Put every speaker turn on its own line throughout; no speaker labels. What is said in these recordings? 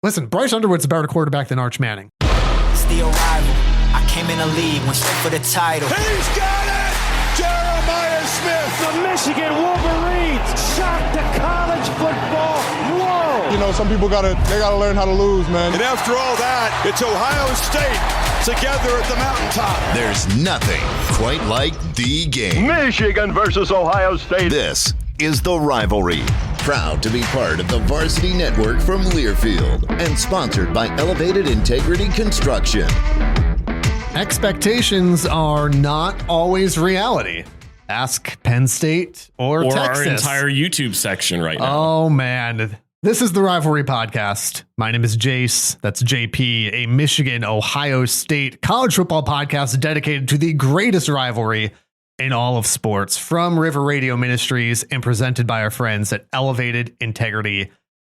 Listen, Bryce Underwood's a better quarterback than Arch Manning.
It's the arrival. I came in the league, went straight for the title.
He's got it! Jeremiah Smith!
The Michigan Wolverines shocked the college football world.
You know, some people gotta learn how to lose, man.
And after all that, it's Ohio State together at the mountaintop.
There's nothing quite like the game.
Michigan versus Ohio State.
This is The Rivalry. Proud to be part of the Varsity Network from Learfield and sponsored by Elevated Integrity Construction.
Expectations are not always reality. Ask Penn State or Texas.
Our entire YouTube section right now.
Oh, man. This is the Rivalry Podcast. My name is Jace. That's JP, a Michigan-Ohio State college football podcast dedicated to the greatest rivalry in all of sports from River Radio Ministries and presented by our friends at Elevated Integrity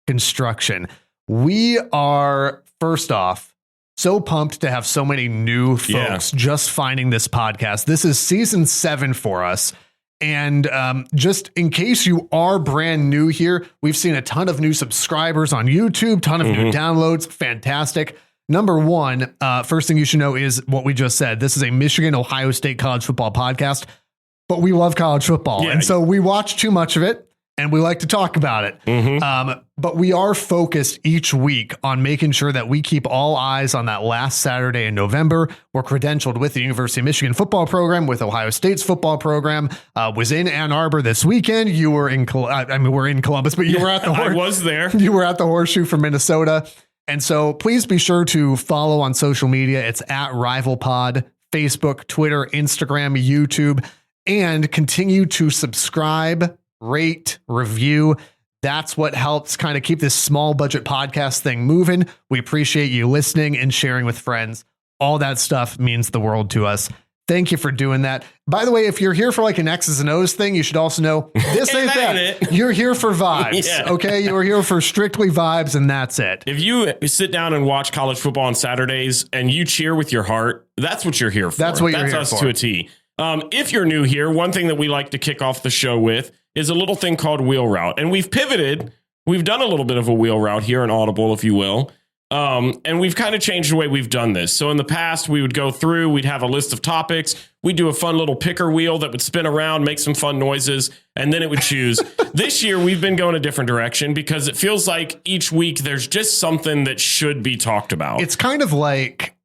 Construction. We are, first off, so pumped to have so many new folks just finding this podcast. This is season 7 for us. And just in case you are brand new here, we've seen a ton of new subscribers on YouTube, ton of new downloads. Fantastic. Number one, first thing you should know is what we just said. This is a Michigan-Ohio State college football podcast, but we love college football. Yeah. And so we watch too much of it and we like to talk about it. But we are focused each week on making sure that we keep all eyes on that last Saturday in November. We're credentialed with the University of Michigan football program, with Ohio State's football program. Was in Ann Arbor this weekend. You were in, we're in Columbus, but you were at the
I was there.
You were at the Horseshoe from Minnesota. And so please be sure to follow on social media. It's at RivalPod, Facebook, Twitter, Instagram, YouTube, and continue to subscribe, rate, review. That's what helps kind of keep this small budget podcast thing moving. We appreciate you listening and sharing with friends. All that stuff means the world to us. Thank you for doing that. By the way, if you're here for like an X's and O's thing, you should also know this ain't that. You're here for vibes. Okay. You're here for strictly vibes, and that's it.
If you sit down and watch college football on Saturdays and you cheer with your heart, that's what you're here for.
That's what you're here for.
That's us to a T. If you're new here, one thing that we like to kick off the show with is a little thing called wheel route. And we've pivoted. We've done a little bit of a wheel route here in Audible, if you will. And we've kind of changed the way we've done this. So in the past, we would go through, we'd have a list of topics. We'd do a fun little picker wheel that would spin around, make some fun noises, and then it would choose. This year, we've been going a different direction because it feels like each week there's just something that should be talked about.
It's kind of like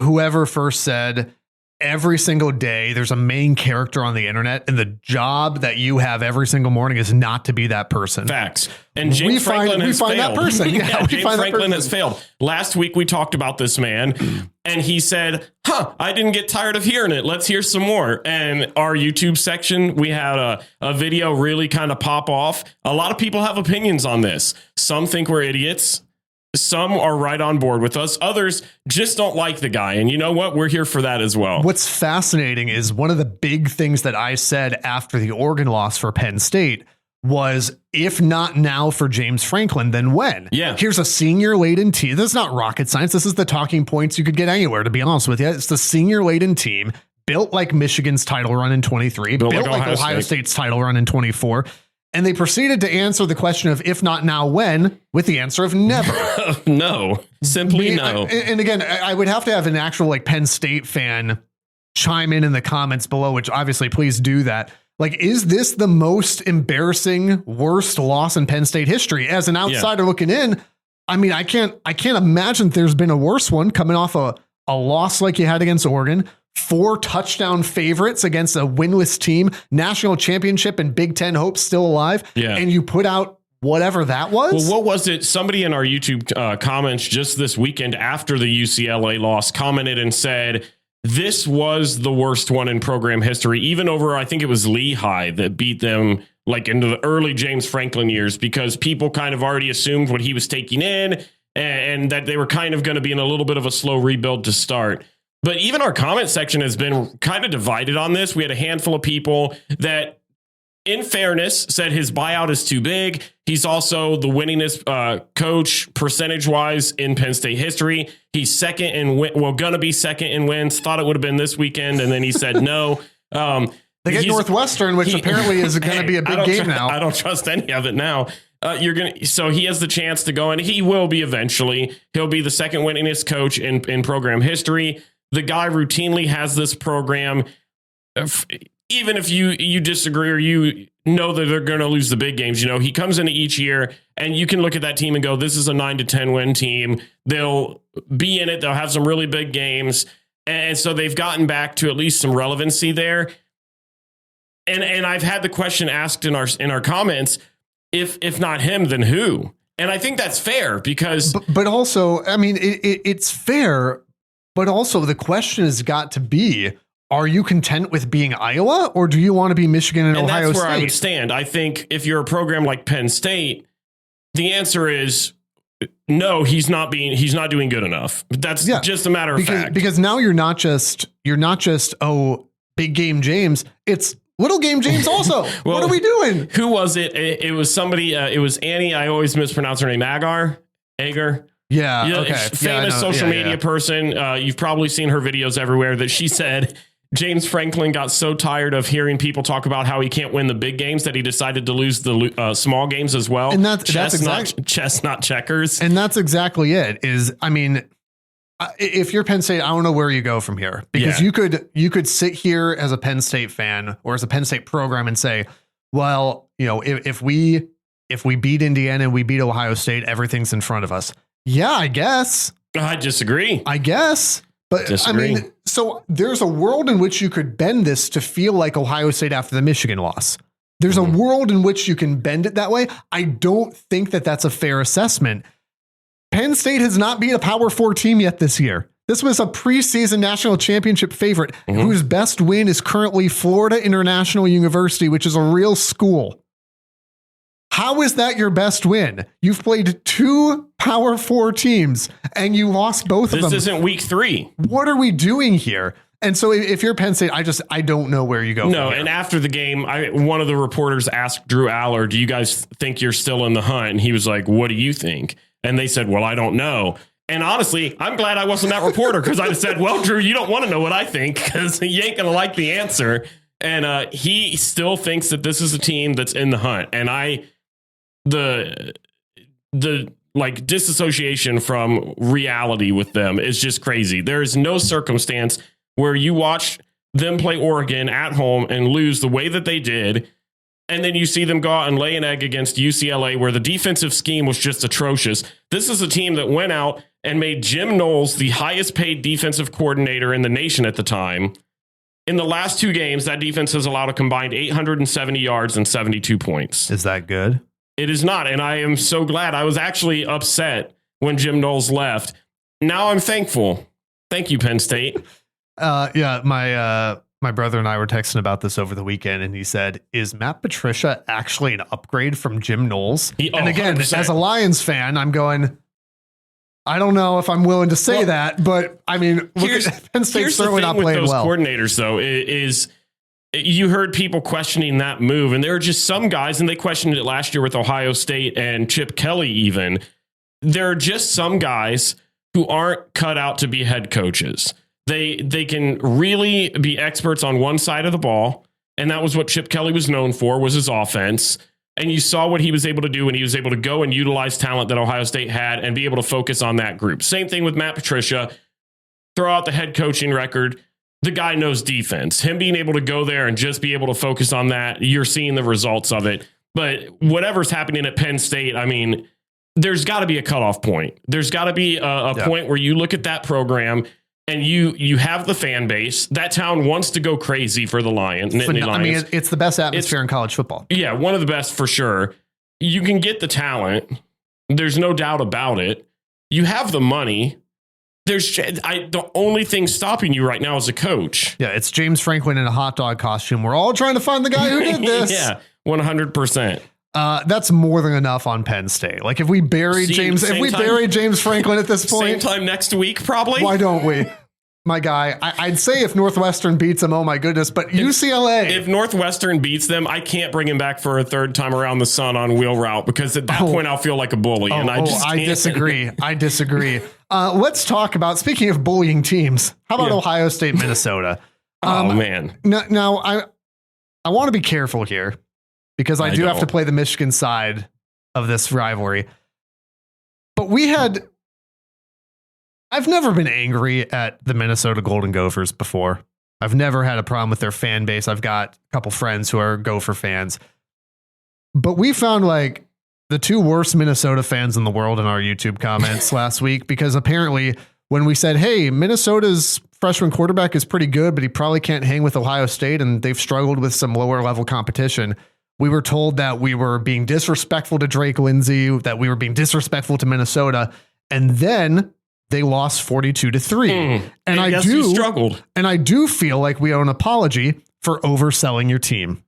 whoever first said, every single day there's a main character on the internet, and the job that you have every single morning is not to be that person.
Facts. And James Franklin has failed.
That person. Yeah,
James Franklin has failed. Last week we talked about this man, and he said, I didn't get tired of hearing it. Let's hear some more. And our YouTube section, we had a video really kind of pop off. A lot of people have opinions on this. Some think we're idiots. Some are right on board with us. Others just don't like the guy. And you know what? We're here for that as well.
What's fascinating is one of the big things that I said after the Oregon loss for Penn State was, if not now for James Franklin, then when?
Yeah.
Here's a senior-laden team. This is not rocket science. This is the talking points you could get anywhere, to be honest with you. It's the senior-laden team built like Michigan's title run in 23, built like Ohio State's title run in 24. And they proceeded to answer the question of if not now, when, with the answer of never.
No, simply no.
And again, I would have to have an actual like Penn State fan chime in the comments below, which obviously please do that. Like, is this the most embarrassing, worst loss in Penn State history? As an outsider looking in, I mean, I can't imagine there's been a worse one coming off a loss like you had against Oregon. 4 touchdown favorites against a winless team, national championship and Big Ten hopes still alive. Yeah. And you put out whatever that was.
Well, what was it? Somebody in our YouTube comments just this weekend after the UCLA loss commented and said, this was the worst one in program history, even over, I think it was Lehigh that beat them like into the early James Franklin years, because people kind of already assumed what he was taking in and that they were kind of going to be in a little bit of a slow rebuild to start. But even our comment section has been kind of divided on this. We had a handful of people that, in fairness, said his buyout is too big. He's also the winningest coach percentage-wise in Penn State history. He's second in going to be second in wins. Thought it would have been this weekend, and then he said no.
They get Northwestern, which apparently is going to be a big game now.
I don't trust any of it now. So he has the chance to go, and he will be eventually. He'll be the second winningest coach in program history. The guy routinely has this program. Even if you disagree or you know that they're going to lose the big games, he comes into each year and you can look at that team and go, this is a 9 to 10 win team. They'll be in it. They'll have some really big games. And so they've gotten back to at least some relevancy there. And I've had the question asked in our comments, if not him, then who? And I think that's fair because,
but also, I mean, it's fair, but also the question has got to be, are you content with being Iowa, or do you want to be Michigan and Ohio
that's
State?
where I would stand. I think if you're a program like Penn State, the answer is no. He's not doing good enough. That's just a matter of fact.
Because now you're not just big game James. It's little game James also. Well, what are we doing?
Who was it? It was somebody. It was Annie. I always mispronounce her name. Agar.
Yeah. Okay.
Famous social media person. You've probably seen her videos everywhere. That she said James Franklin got so tired of hearing people talk about how he can't win the big games that he decided to lose the small games as well.
And that's
chess, not checkers.
And that's exactly it. If you're Penn State, I don't know where you go from here, because you could sit here as a Penn State fan or as a Penn State program and say, well, if we beat Indiana and we beat Ohio State, everything's in front of us. Yeah, I guess.
I disagree.
I guess. But disagree. I mean, so there's a world in which you could bend this to feel like Ohio State after the Michigan loss. There's a world in which you can bend it that way. I don't think that that's a fair assessment. Penn State has not beat a Power 4 team yet this year. This was a preseason national championship favorite whose best win is currently Florida International University, which is a real school. How is that your best win? You've played 2 Power 4 teams and you lost both of them.
This isn't week 3.
What are we doing here? And so if you're Penn State, I don't know where you go.
No, and after the game, one of the reporters asked Drew Aller, do you guys think you're still in the hunt? And he was like, what do you think? And they said, well, I don't know. And honestly, I'm glad I wasn't that reporter, because I said, well, Drew, you don't want to know what I think because you ain't going to like the answer. And he still thinks that this is a team that's in the hunt. And the disassociation from reality with them is just crazy. There is no circumstance where you watch them play Oregon at home and lose the way that they did, and then you see them go out and lay an egg against UCLA where the defensive scheme was just atrocious. This is a team that went out and made Jim Knowles the highest paid defensive coordinator in the nation at the time. In the last 2 games, that defense has allowed a combined 870 yards and 72 points.
Is that good?
It is not, and I am so glad. I was actually upset when Jim Knowles left. Now I'm thankful. Thank you, Penn State.
My brother and I were texting about this over the weekend, and he said, is Matt Patricia actually an upgrade from Jim Knowles? And again, 100%. As a Lions fan, I'm going, I don't know if I'm willing to say that, but I mean, Penn State's certainly not playing well.
Coordinators, though, is you heard people questioning that move, and there are just some guys, and they questioned it last year with Ohio State and Chip Kelly even. There are just some guys who aren't cut out to be head coaches. They can really be experts on one side of the ball, and that was what Chip Kelly was known for, was his offense. And you saw what he was able to do when he was able to go and utilize talent that Ohio State had and be able to focus on that group. Same thing with Matt Patricia. Throw out the head coaching record. The guy knows defense. Him being able to go there and just be able to focus on that, you're seeing the results of it. But whatever's happening at Penn State, I mean, there's got to be a cutoff point. There's got to be a point where you look at that program and you have the fan base. That town wants to go crazy for the Lions. I
mean, it's the best atmosphere in college football.
Yeah, one of the best for sure. You can get the talent. There's no doubt about it. You have the money. The only thing stopping you right now is a coach.
Yeah, it's James Franklin in a hot dog costume. We're all trying to find the guy who did this.
Yeah, 100%.
That's more than enough on Penn State. Like if we buried James Franklin at this point,
same time next week, probably.
Why don't we? My guy, I'd say if Northwestern beats them, oh my goodness, but UCLA.
If Northwestern beats them, I can't bring him back for a 3rd time around the sun on wheel route, because at that point I'll feel like a bully.
I disagree. Let's talk about, speaking of bullying teams, how about Ohio State, Minnesota?
Man.
Now I want to be careful here, because I do have to play the Michigan side of this rivalry. But I've never been angry at the Minnesota Golden Gophers before. I've never had a problem with their fan base. I've got a couple friends who are Gopher fans. But we found like the two worst Minnesota fans in the world in our YouTube comments last week, because apparently when we said, hey, Minnesota's freshman quarterback is pretty good, but he probably can't hang with Ohio State, and they've struggled with some lower level competition, we were told that we were being disrespectful to Drake Lindsay, that we were being disrespectful to Minnesota. And then they lost 42-3. And I do feel like we owe an apology for overselling your team.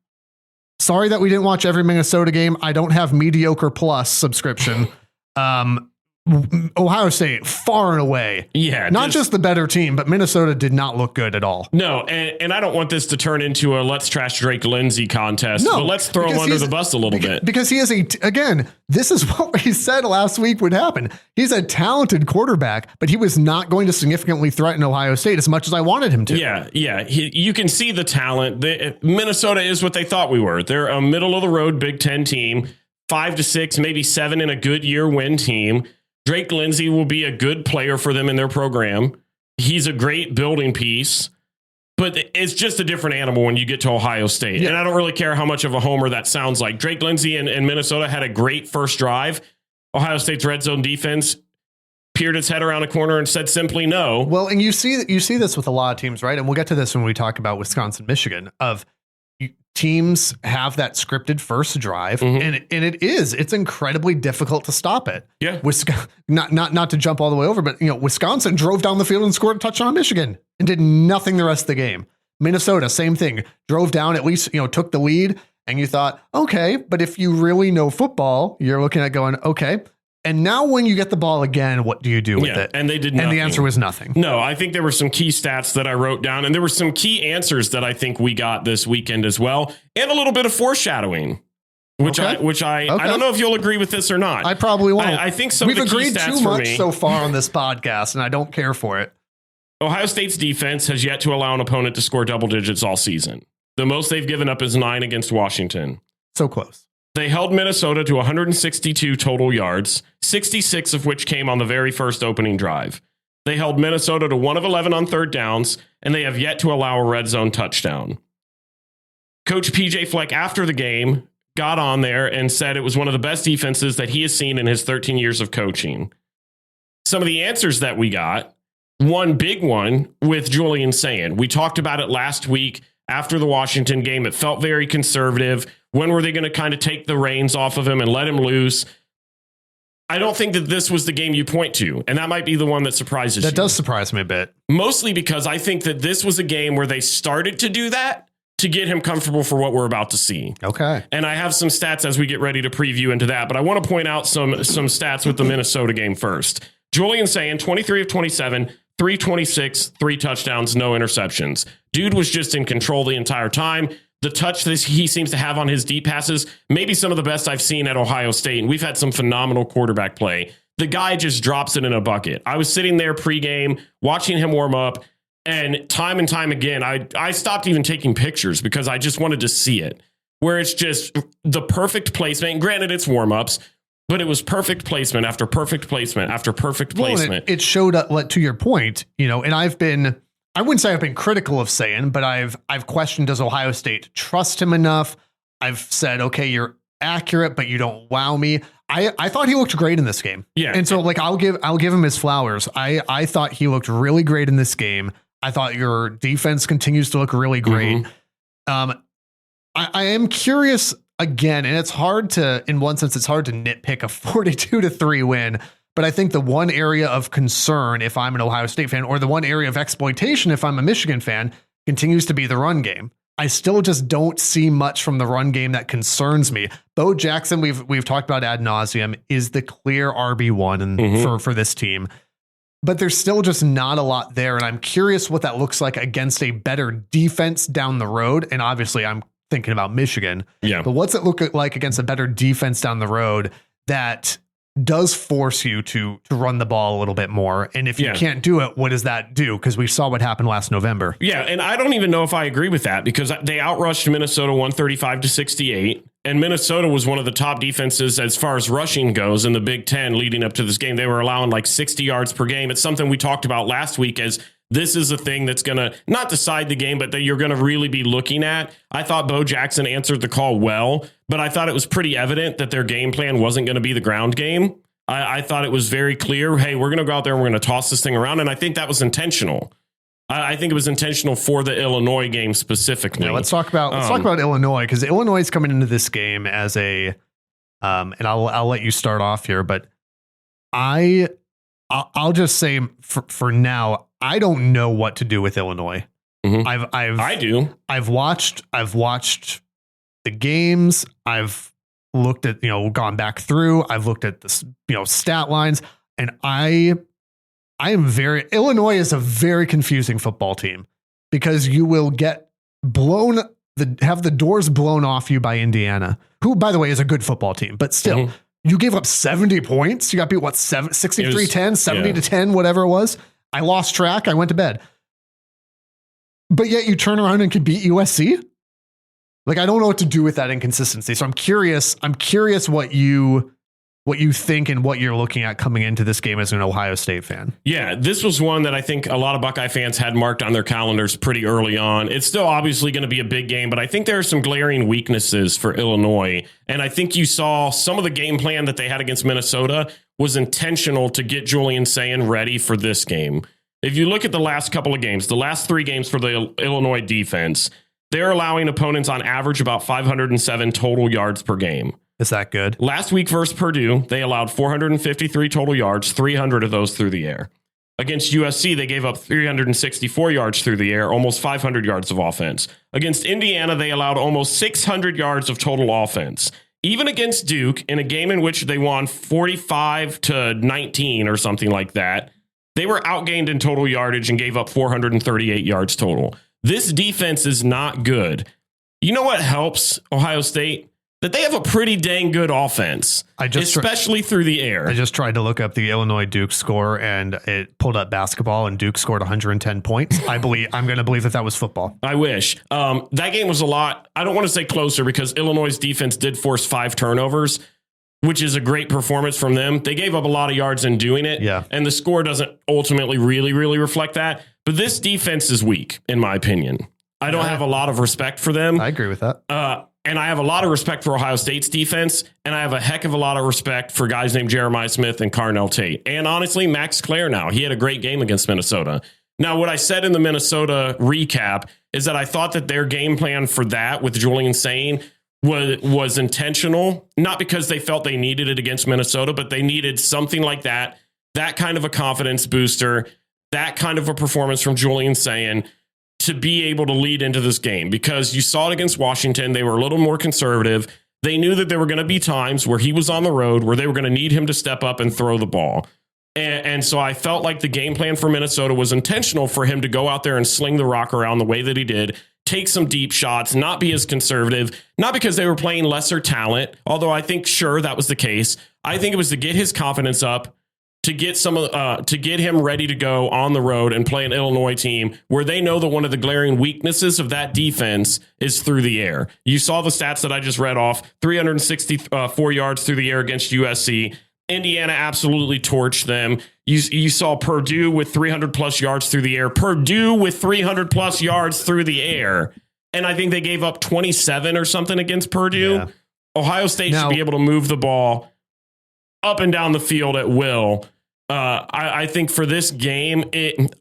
Sorry that we didn't watch every Minnesota game. I don't have mediocre plus subscription. Ohio State far and away. Yeah. Not just the better team, but Minnesota did not look good at all.
No. And I don't want this to turn into a let's trash Drake Lindsay contest, but let's throw him under the bus a little bit.
Because he is again, this is what we said last week would happen. He's a talented quarterback, but he was not going to significantly threaten Ohio State as much as I wanted him to.
Yeah. Yeah. You can see the talent. Minnesota is what they thought we were. They're a middle of the road Big Ten team, 5 to 6, maybe 7 in a good year win team. Drake Lindsay will be a good player for them in their program. He's a great building piece, but it's just a different animal when you get to Ohio State. Yeah. And I don't really care how much of a homer that sounds like. Drake Lindsay and Minnesota had a great first drive. Ohio State's red zone defense peered its head around a corner and said simply no.
Well, and you see this with a lot of teams, right? And we'll get to this when we talk about Wisconsin, Michigan, of teams have that scripted first drive, and it's incredibly difficult to stop it.
Yeah.
Not to jump all the way over, but Wisconsin drove down the field and scored a touchdown on Michigan and did nothing the rest of the game. Minnesota, same thing, drove down, at least, took the lead, and you thought, okay, but if you really know football, you're looking at going, okay. And now when you get the ball again, what do you do with it?
And they did nothing.
And the answer was nothing.
No, I think there were some key stats that I wrote down, and there were some key answers that I think we got this weekend as well, and a little bit of foreshadowing, which I don't know if you'll agree with this or not.
I probably won't.
I think we've
agreed too much so far on this podcast, and I don't care for it.
Ohio State's defense has yet to allow an opponent to score double digits all season. The most they've given up is 9 against Washington.
So close.
They held Minnesota to 162 total yards, 66 of which came on the very first opening drive. They held Minnesota to 1 of 11 on third downs, and they have yet to allow a red zone touchdown. Coach PJ Fleck, after the game, got on there and said it was one of the best defenses that he has seen in his 13 years of coaching. Some of the answers that we got, one big one with Julian saying, we talked about it last week after the Washington game. It felt very conservative. When were they going to kind of take the reins off of him and let him loose? I don't think that this was the game you point to, and that might be the one that surprises you.
That does surprise me a bit.
Mostly because I think that this was a game where they started to do that to get him comfortable for what we're about to see.
Okay.
And I have some stats as we get ready to preview into that, but I want to point out some stats with the Minnesota game first. Julian saying 23 of 27, 326, 3 touchdowns, no interceptions. Dude was just in control the entire time. The touch that he seems to have on his deep passes, maybe some of the best I've seen at Ohio State. And we've had some phenomenal quarterback play. The guy just drops it in a bucket. I was sitting there pregame, watching him warm up, and time again, I stopped even taking pictures because I just wanted to see it, where it's just the perfect placement. And granted, it's warm-ups, but it was perfect placement after perfect placement after perfect placement.
Well, it showed up, to your point, and I wouldn't say I've been critical of Sayin, but I've questioned, does Ohio State trust him enough? I've said, okay, you're accurate, but you don't wow me. I thought he looked great in this game.
Yeah.
And so I'll give him his flowers. I thought he looked really great in this game. I thought your defense continues to look really great. I am curious again, and it's hard to, in one sense, it's hard to nitpick a 42-3 win. But I think the one area of concern, if I'm an Ohio State fan, or the one area of exploitation, if I'm a Michigan fan, continues to be the run game. I still just don't see much from the run game that concerns me. Bo Jackson, we've talked about ad nauseum, is the clear RB1 for this team. But there's still just not a lot there. And I'm curious what that looks like against a better defense down the road. And obviously I'm thinking about Michigan.
Yeah.
But what's it look like against a better defense down the road that does force you to run the ball a little bit more? And if you can't do it, what does that do? Because we saw what happened last November.
Yeah, and I don't even know if I agree with that, because they outrushed Minnesota 135-68. And Minnesota was one of the top defenses as far as rushing goes in the Big Ten leading up to this game. They were allowing like 60 yards per game. It's something we talked about last week as this is a thing that's going to not decide the game, but that you're going to really be looking at. I thought Bo Jackson answered the call well, but I thought it was pretty evident that their game plan wasn't going to be the ground game. I thought it was very clear, hey, we're going to go out there and we're going to toss this thing around. And I think that was intentional. I think it was intentional for the Illinois game specifically.
Yeah, let's talk about Illinois, because Illinois is coming into this game as a, and I'll let you start off here, but I'll just say for now, I don't know what to do with Illinois.
Mm-hmm.
I've watched the games. I've looked at, gone back through. I've looked at this, stat lines, and Illinois is a very confusing football team, because you will get have the doors blown off you by Indiana, who, by the way, is a good football team, but still, you gave up 70 points. You got beat, 63-10, 70-10, whatever it was. I lost track. I went to bed. But yet you turn around and can beat USC. Like, I don't know what to do with that inconsistency. So I'm curious what you think and what you're looking at coming into this game as an Ohio State fan.
Yeah, this was one that I think a lot of Buckeye fans had marked on their calendars pretty early on. It's still obviously going to be a big game, but I think there are some glaring weaknesses for Illinois. And I think you saw some of the game plan that they had against Minnesota was intentional to get Julian Sayin ready for this game. If you look at the last couple of games, the last 3 games for the Illinois defense, they're allowing opponents on average about 507 total yards per game.
Is that good?
Last week versus Purdue, they allowed 453 total yards, 300 of those through the air. Against USC, they gave up 364 yards through the air, almost 500 yards of offense. Against Indiana, they allowed almost 600 yards of total offense. Even against Duke, in a game in which they won 45-19 or something like that, they were outgained in total yardage and gave up 438 yards total. This defense is not good. You know what helps Ohio State? That they have a pretty dang good offense, especially through the air.
I just tried to look up the Illinois Duke score, and it pulled up basketball, and Duke scored 110 points. I'm going to believe that was football.
I wish. That game was a lot. I don't want to say closer, because Illinois' defense did force 5 turnovers, which is a great performance from them. They gave up a lot of yards in doing it.
Yeah.
And the score doesn't ultimately really reflect that. But this defense is weak, in my opinion. I don't have a lot of respect for them.
I agree with that.
And I have a lot of respect for Ohio State's defense, and I have a heck of a lot of respect for guys named Jeremiah Smith and Carnell Tate. And honestly, Max Clare now. He had a great game against Minnesota. Now, what I said in the Minnesota recap is that I thought that their game plan for that with Julian Sayin was intentional, not because they felt they needed it against Minnesota, but they needed something like that kind of a confidence booster, that kind of a performance from Julian Sayin to be able to lead into this game, because you saw it against Washington. They were a little more conservative. They knew that there were going to be times where he was on the road where they were going to need him to step up and throw the ball. And so I felt like the game plan for Minnesota was intentional for him to go out there and sling the rock around the way that he did, take some deep shots, not be as conservative, not because they were playing lesser talent, although I think, sure, that was the case. I think it was to get his confidence up, to get to get him ready to go on the road and play an Illinois team where they know that one of the glaring weaknesses of that defense is through the air. You saw the stats that I just read off, 364 yards through the air against USC. Indiana absolutely torched them. You saw Purdue with 300 plus yards through the air. Purdue with 300 plus yards through the air. And I think they gave up 27 or something against Purdue. Yeah. Ohio State should be able to move the ball up and down the field at will. I think for this game,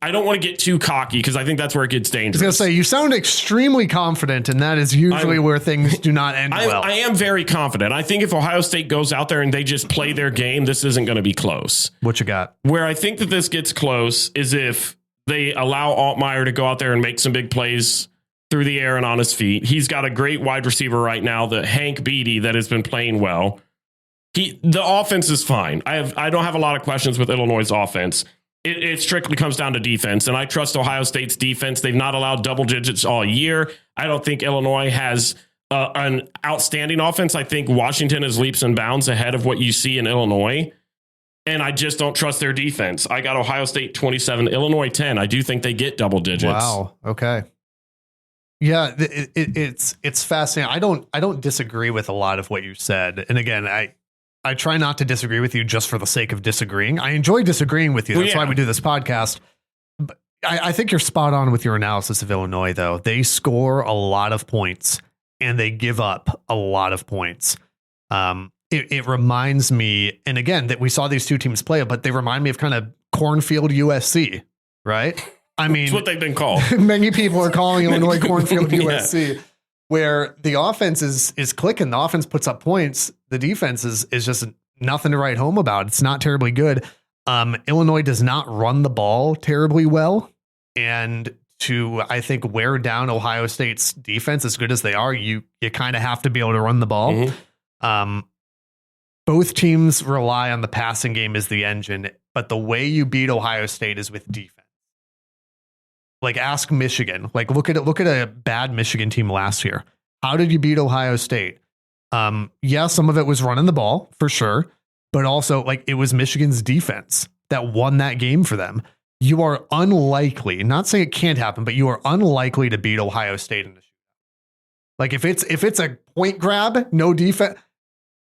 I don't want to get too cocky, because I think that's where it gets dangerous.
I was going to say, you sound extremely confident, and that is usually where things do not end well.
I am very confident. I think if Ohio State goes out there and they just play their game, this isn't going to be close.
What you got?
Where I think that this gets close is if they allow Altmaier to go out there and make some big plays through the air and on his feet. He's got a great wide receiver right now, the Hank Beatty, that has been playing well. The offense is fine. I don't have a lot of questions with Illinois' offense. It strictly comes down to defense, and I trust Ohio State's defense. They've not allowed double digits all year. I don't think Illinois has an outstanding offense. I think Washington is leaps and bounds ahead of what you see in Illinois, and I just don't trust their defense. I got Ohio State 27, Illinois 10. I do think they get double digits.
Wow. Okay. Yeah, it's fascinating. I don't disagree with a lot of what you said. And again, I try not to disagree with you just for the sake of disagreeing. I enjoy disagreeing with you. That's why we do this podcast. But I think you're spot on with your analysis of Illinois, though. They score a lot of points and they give up a lot of points. It reminds me, and again, that we saw these two teams play, but they remind me of kind of Cornfield USC, right? I mean,
that's what they've been called.
Many people are calling Illinois Cornfield USC, where the offense is clicking. The offense puts up points. The defense is just nothing to write home about. It's not terribly good. Illinois does not run the ball terribly well. And to, I think, wear down Ohio State's defense as good as they are, you kind of have to be able to run the ball. Mm-hmm. Both teams rely on the passing game as the engine, but the way you beat Ohio State is with defense. Like, ask Michigan. Like, look at a bad Michigan team last year. How did you beat Ohio State? Yeah, some of it was running the ball for sure, but also like it was Michigan's defense that won that game for them. You are unlikely, not saying it can't happen, but you are unlikely to beat Ohio State in the shootout. Like if it's a point grab, no defense,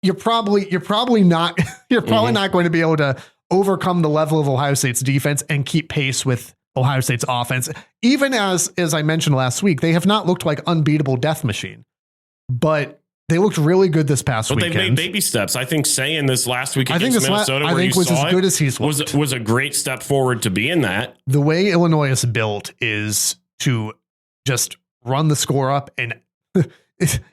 you're probably not not going to be able to overcome the level of Ohio State's defense and keep pace with Ohio State's offense. Even as I mentioned last week, they have not looked like unbeatable death machine, but they looked really good this past weekend.
But they've made baby steps. I think saying this last week against Minnesota,
I think was as good as he's looked.
Was a great step forward to be in that.
The way Illinois is built is to just run the score up, and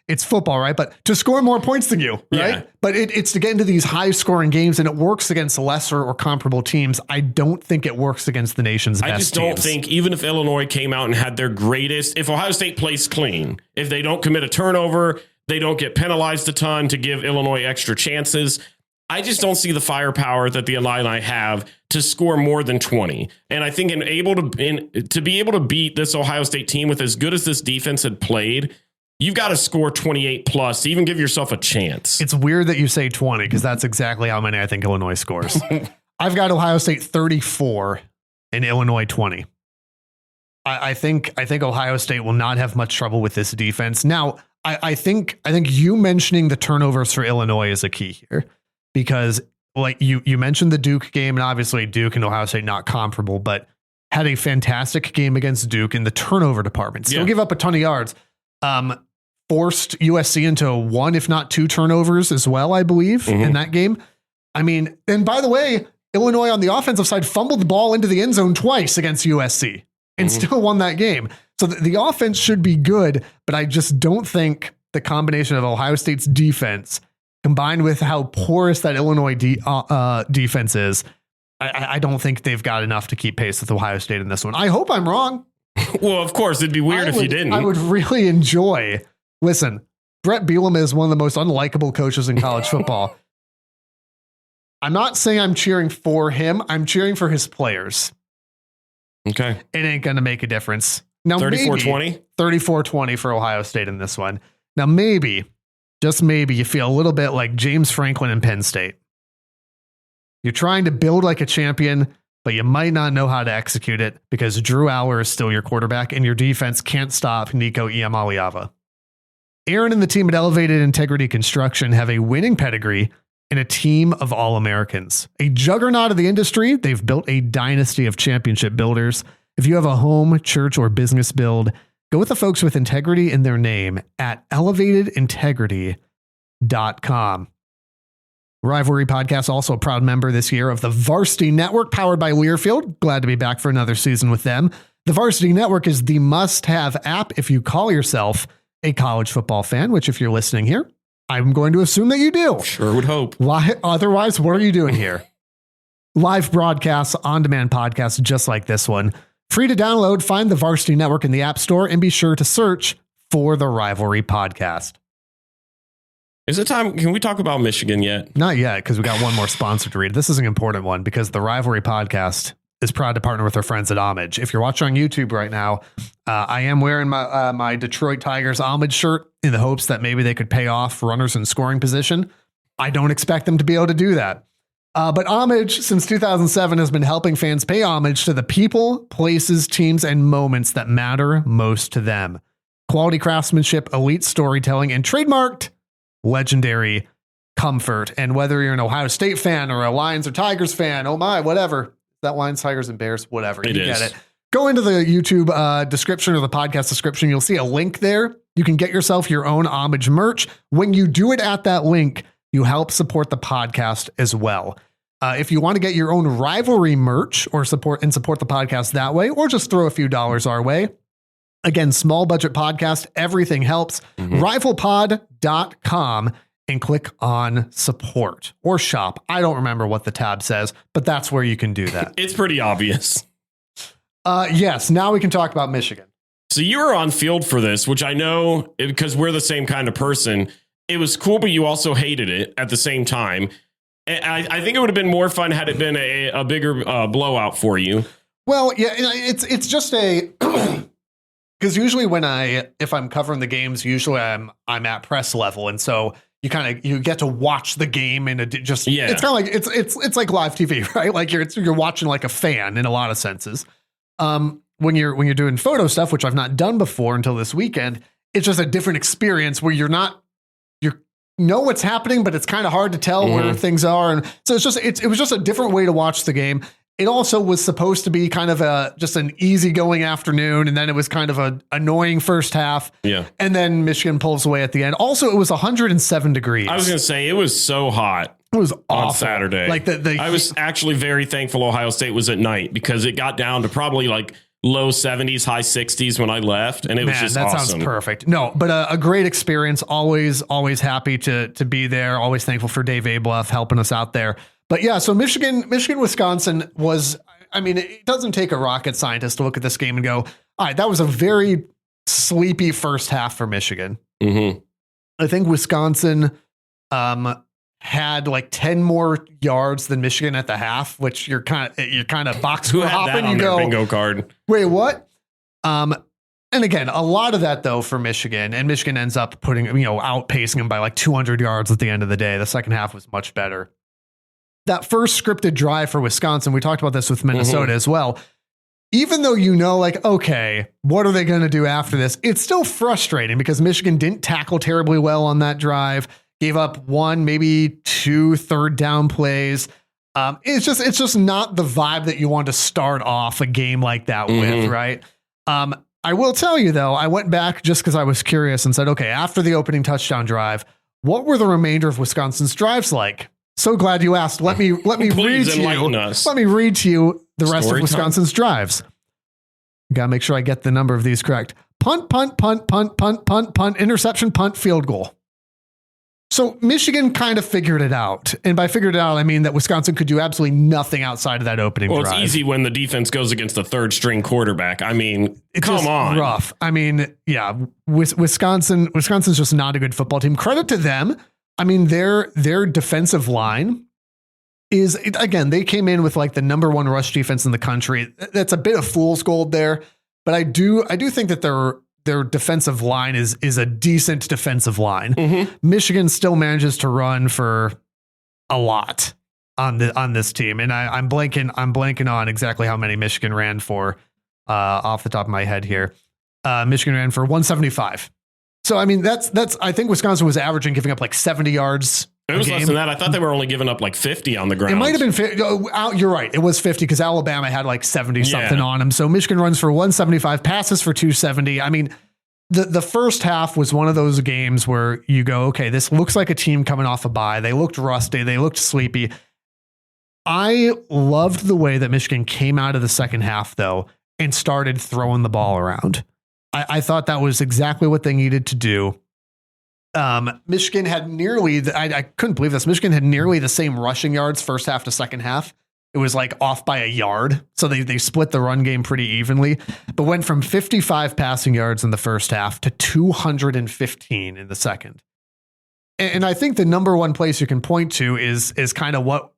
it's football, right? But to score more points than you, right? Yeah. But it's to get into these high scoring games, and it works against lesser or comparable teams. I don't think it works against the nation's best teams. I just don't
think, even if Illinois came out and had their greatest, if Ohio State plays clean, if they don't commit a turnover, they don't get penalized a ton to give Illinois extra chances, I just don't see the firepower that the Illini have to score more than 20. And I think to be able to beat this Ohio State team with as good as this defense had played, you've got to score 28 plus to even give yourself a chance.
It's weird that you say 20 because that's exactly how many I think Illinois scores. I've got Ohio State 34 and Illinois 20. I think Ohio State will not have much trouble with this defense. Now, I think you mentioning the turnovers for Illinois is a key here, because like you mentioned the Duke game, and obviously Duke and Ohio State not comparable, but had a fantastic game against Duke in the turnover department. Still give up a ton of yards. Forced USC into one, if not two turnovers as well, I believe, in that game. I mean, and by the way, Illinois on the offensive side fumbled the ball into the end zone twice against USC and still won that game. So the offense should be good, but I just don't think the combination of Ohio State's defense combined with how porous that Illinois defense is, I don't think they've got enough to keep pace with Ohio State in this one. I hope I'm wrong.
Well, of course, it'd be weird if you didn't.
I would really enjoy. Listen, Brett Bielema is one of the most unlikable coaches in college football. I'm not saying I'm cheering for him. I'm cheering for his players.
Okay.
It ain't going to make a difference. Now,
34-20?
34-20 for Ohio State in this one. Now, maybe, just maybe, you feel a little bit like James Franklin in Penn State. You're trying to build like a champion, but you might not know how to execute it because Drew Aller is still your quarterback and your defense can't stop Nico Iamaleava. Aaron and the team at Elevated Integrity Construction have a winning pedigree and a team of All-Americans. A juggernaut of the industry, they've built a dynasty of championship builders. If you have a home, church, or business build, go with the folks with integrity in their name at elevatedintegrity.com. Rivalry Podcast, also a proud member this year of the Varsity Network, powered by Learfield. Glad to be back for another season with them. The Varsity Network is the must-have app if you call yourself a college football fan, which if you're listening here, I'm going to assume that you do.
Sure would hope.
Otherwise, what are you doing here? Live broadcasts, on-demand podcasts just like this one. Free to download, find the Varsity Network in the App Store, and be sure to search for the Rivalry Podcast.
Is it time? Can we talk about Michigan yet?
Not yet, because we got one more sponsor to read. This is an important one because the Rivalry Podcast is proud to partner with our friends at Homage. If you're watching on YouTube right now, I am wearing my Detroit Tigers Homage shirt in the hopes that maybe they could pay off runners in scoring position. I don't expect them to be able to do that. But Homage, since 2007, has been helping fans pay homage to the people, places, teams, and moments that matter most to them. quality craftsmanship, elite storytelling, and trademarked legendary comfort. And whether you're an Ohio State fan or a Lions or Tigers fan, oh my, whatever. Is that Lions, Tigers, and Bears? Whatever. You get it. Go into the YouTube description or the podcast description. You'll see a link there. You can get yourself your own homage merch. When you do it at that link, you help support the podcast as well. If you want to get your own rivalry merch or support the podcast that way, or just throw a few dollars our way, again, small budget podcast, everything helps. Rivalpod.com and click on support or shop. I don't remember what the tab says, but that's where you can do that.
It's pretty obvious.
Yes. Now we can talk about Michigan.
So you were on field for this, which I know because we're the same kind of person. It was cool, but you also hated it at the same time. I think it would have been more fun had it been a bigger blowout for you.
Well, yeah, it's just because usually if I'm covering the games, usually I'm at press level, and so you get to watch the game and it's kind of like it's like live TV, right? Like you're watching like a fan in a lot of senses. When you're doing photo stuff, which I've not done before until this weekend, it's just a different experience where you know what's happening, but it's kind of hard to tell where things are. And so it was just a different way to watch the game. It also was supposed to be kind of just an easygoing afternoon. And then it was kind of an annoying first half. Yeah. And then Michigan pulls away at the end. Also, it was 107 degrees.
I was going to say it was so hot.
It was awful.
On Saturday.
Like
I was actually very thankful Ohio State was at night because it got down to probably like low 70s, high 60s when I left. And it was just awesome. That sounds perfect. No, but a great experience. Always happy to be there. Always thankful for Dave Abloff helping us out there. But yeah, so Michigan, Wisconsin it doesn't take a rocket scientist to look at this game and go, all right, that was a very sleepy first half for Michigan. Mm-hmm. I think Wisconsin had like 10 more yards than Michigan at the half, which you're kind of box Who had that on their bingo card?
Wait, what? And again, a lot of that though for Michigan, and Michigan ends up outpacing them by like 200 yards at the end of the day. The second half was much better. That first scripted drive for Wisconsin, we talked about this with Minnesota as well. Even though okay, what are they going to do after this? It's still frustrating because Michigan didn't tackle terribly well on that drive. Gave up one, maybe two third down plays. It's just not the vibe that you want to start off a game like that with, right? I will tell you though, I went back just because I was curious and said, okay, after the opening touchdown drive, what were the remainder of Wisconsin's drives like? So glad you asked. Let me read to you. Let me read to you the rest of Wisconsin's drives. Got to make sure I get the number of these correct. Punt, punt, punt, punt, punt, punt, punt, interception, punt, field goal. So Michigan kind of figured it out. And by figured it out, I mean that Wisconsin could do absolutely nothing outside of that opening drive.
Well, it's easy when the defense goes against a third string quarterback. I mean, come on.
Rough. I mean, yeah, Wisconsin's just not a good football team. Credit to them. I mean, their defensive line is, again, they came in with like the number one rush defense in the country. That's a bit of fool's gold there. But I do think that their defensive line is a decent defensive line. Mm-hmm. Michigan still manages to run for a lot on this team. And I'm blanking on exactly how many Michigan ran for off the top of my head here. Michigan ran for 175. So, I mean, that's I think Wisconsin was averaging giving up like 70 yards.
It was less than that. I thought they were only giving up like 50 on the ground.
It might have been 50. You're right. It was 50 because Alabama had like 70 something on them. So Michigan runs for 175, passes for 270. I mean, the first half was one of those games where you go, okay, this looks like a team coming off a bye. They looked rusty. They looked sleepy. I loved the way that Michigan came out of the second half, though, and started throwing the ball around. I thought that was exactly what they needed to do. Michigan had I couldn't believe this. Michigan had nearly the same rushing yards first half to second half. It was like off by a yard. So they split the run game pretty evenly, but went from 55 passing yards in the first half to 215 in the second. And I think the number one place you can point to is kind of what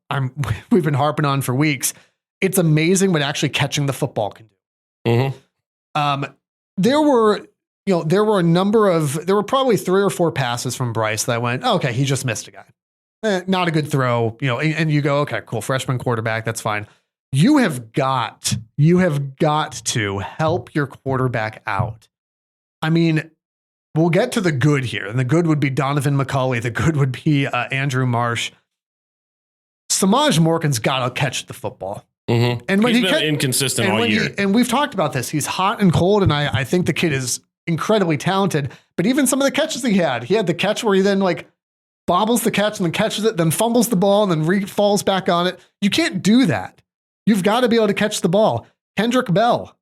we've been harping on for weeks. It's amazing what actually catching the football can do. Mm-hmm. There were probably 3 or 4 passes from Bryce that went, okay, he just missed a guy. Not a good throw, and you go, okay, cool, freshman quarterback, that's fine. You have got to help your quarterback out. I mean, we'll get to the good here. And the good would be Donovan McCulley. The good would be Andrew Marsh. Samaj Morgan's got to catch the football.
Mm-hmm.
And when
he's been inconsistent all year.
And we've talked about this. He's hot and cold, and I think the kid is incredibly talented. But even some of the catches he had the catch where he then like bobbles the catch and then catches it, then fumbles the ball and then falls back on it. You can't do that. You've got to be able to catch the ball. Kendrick Bell,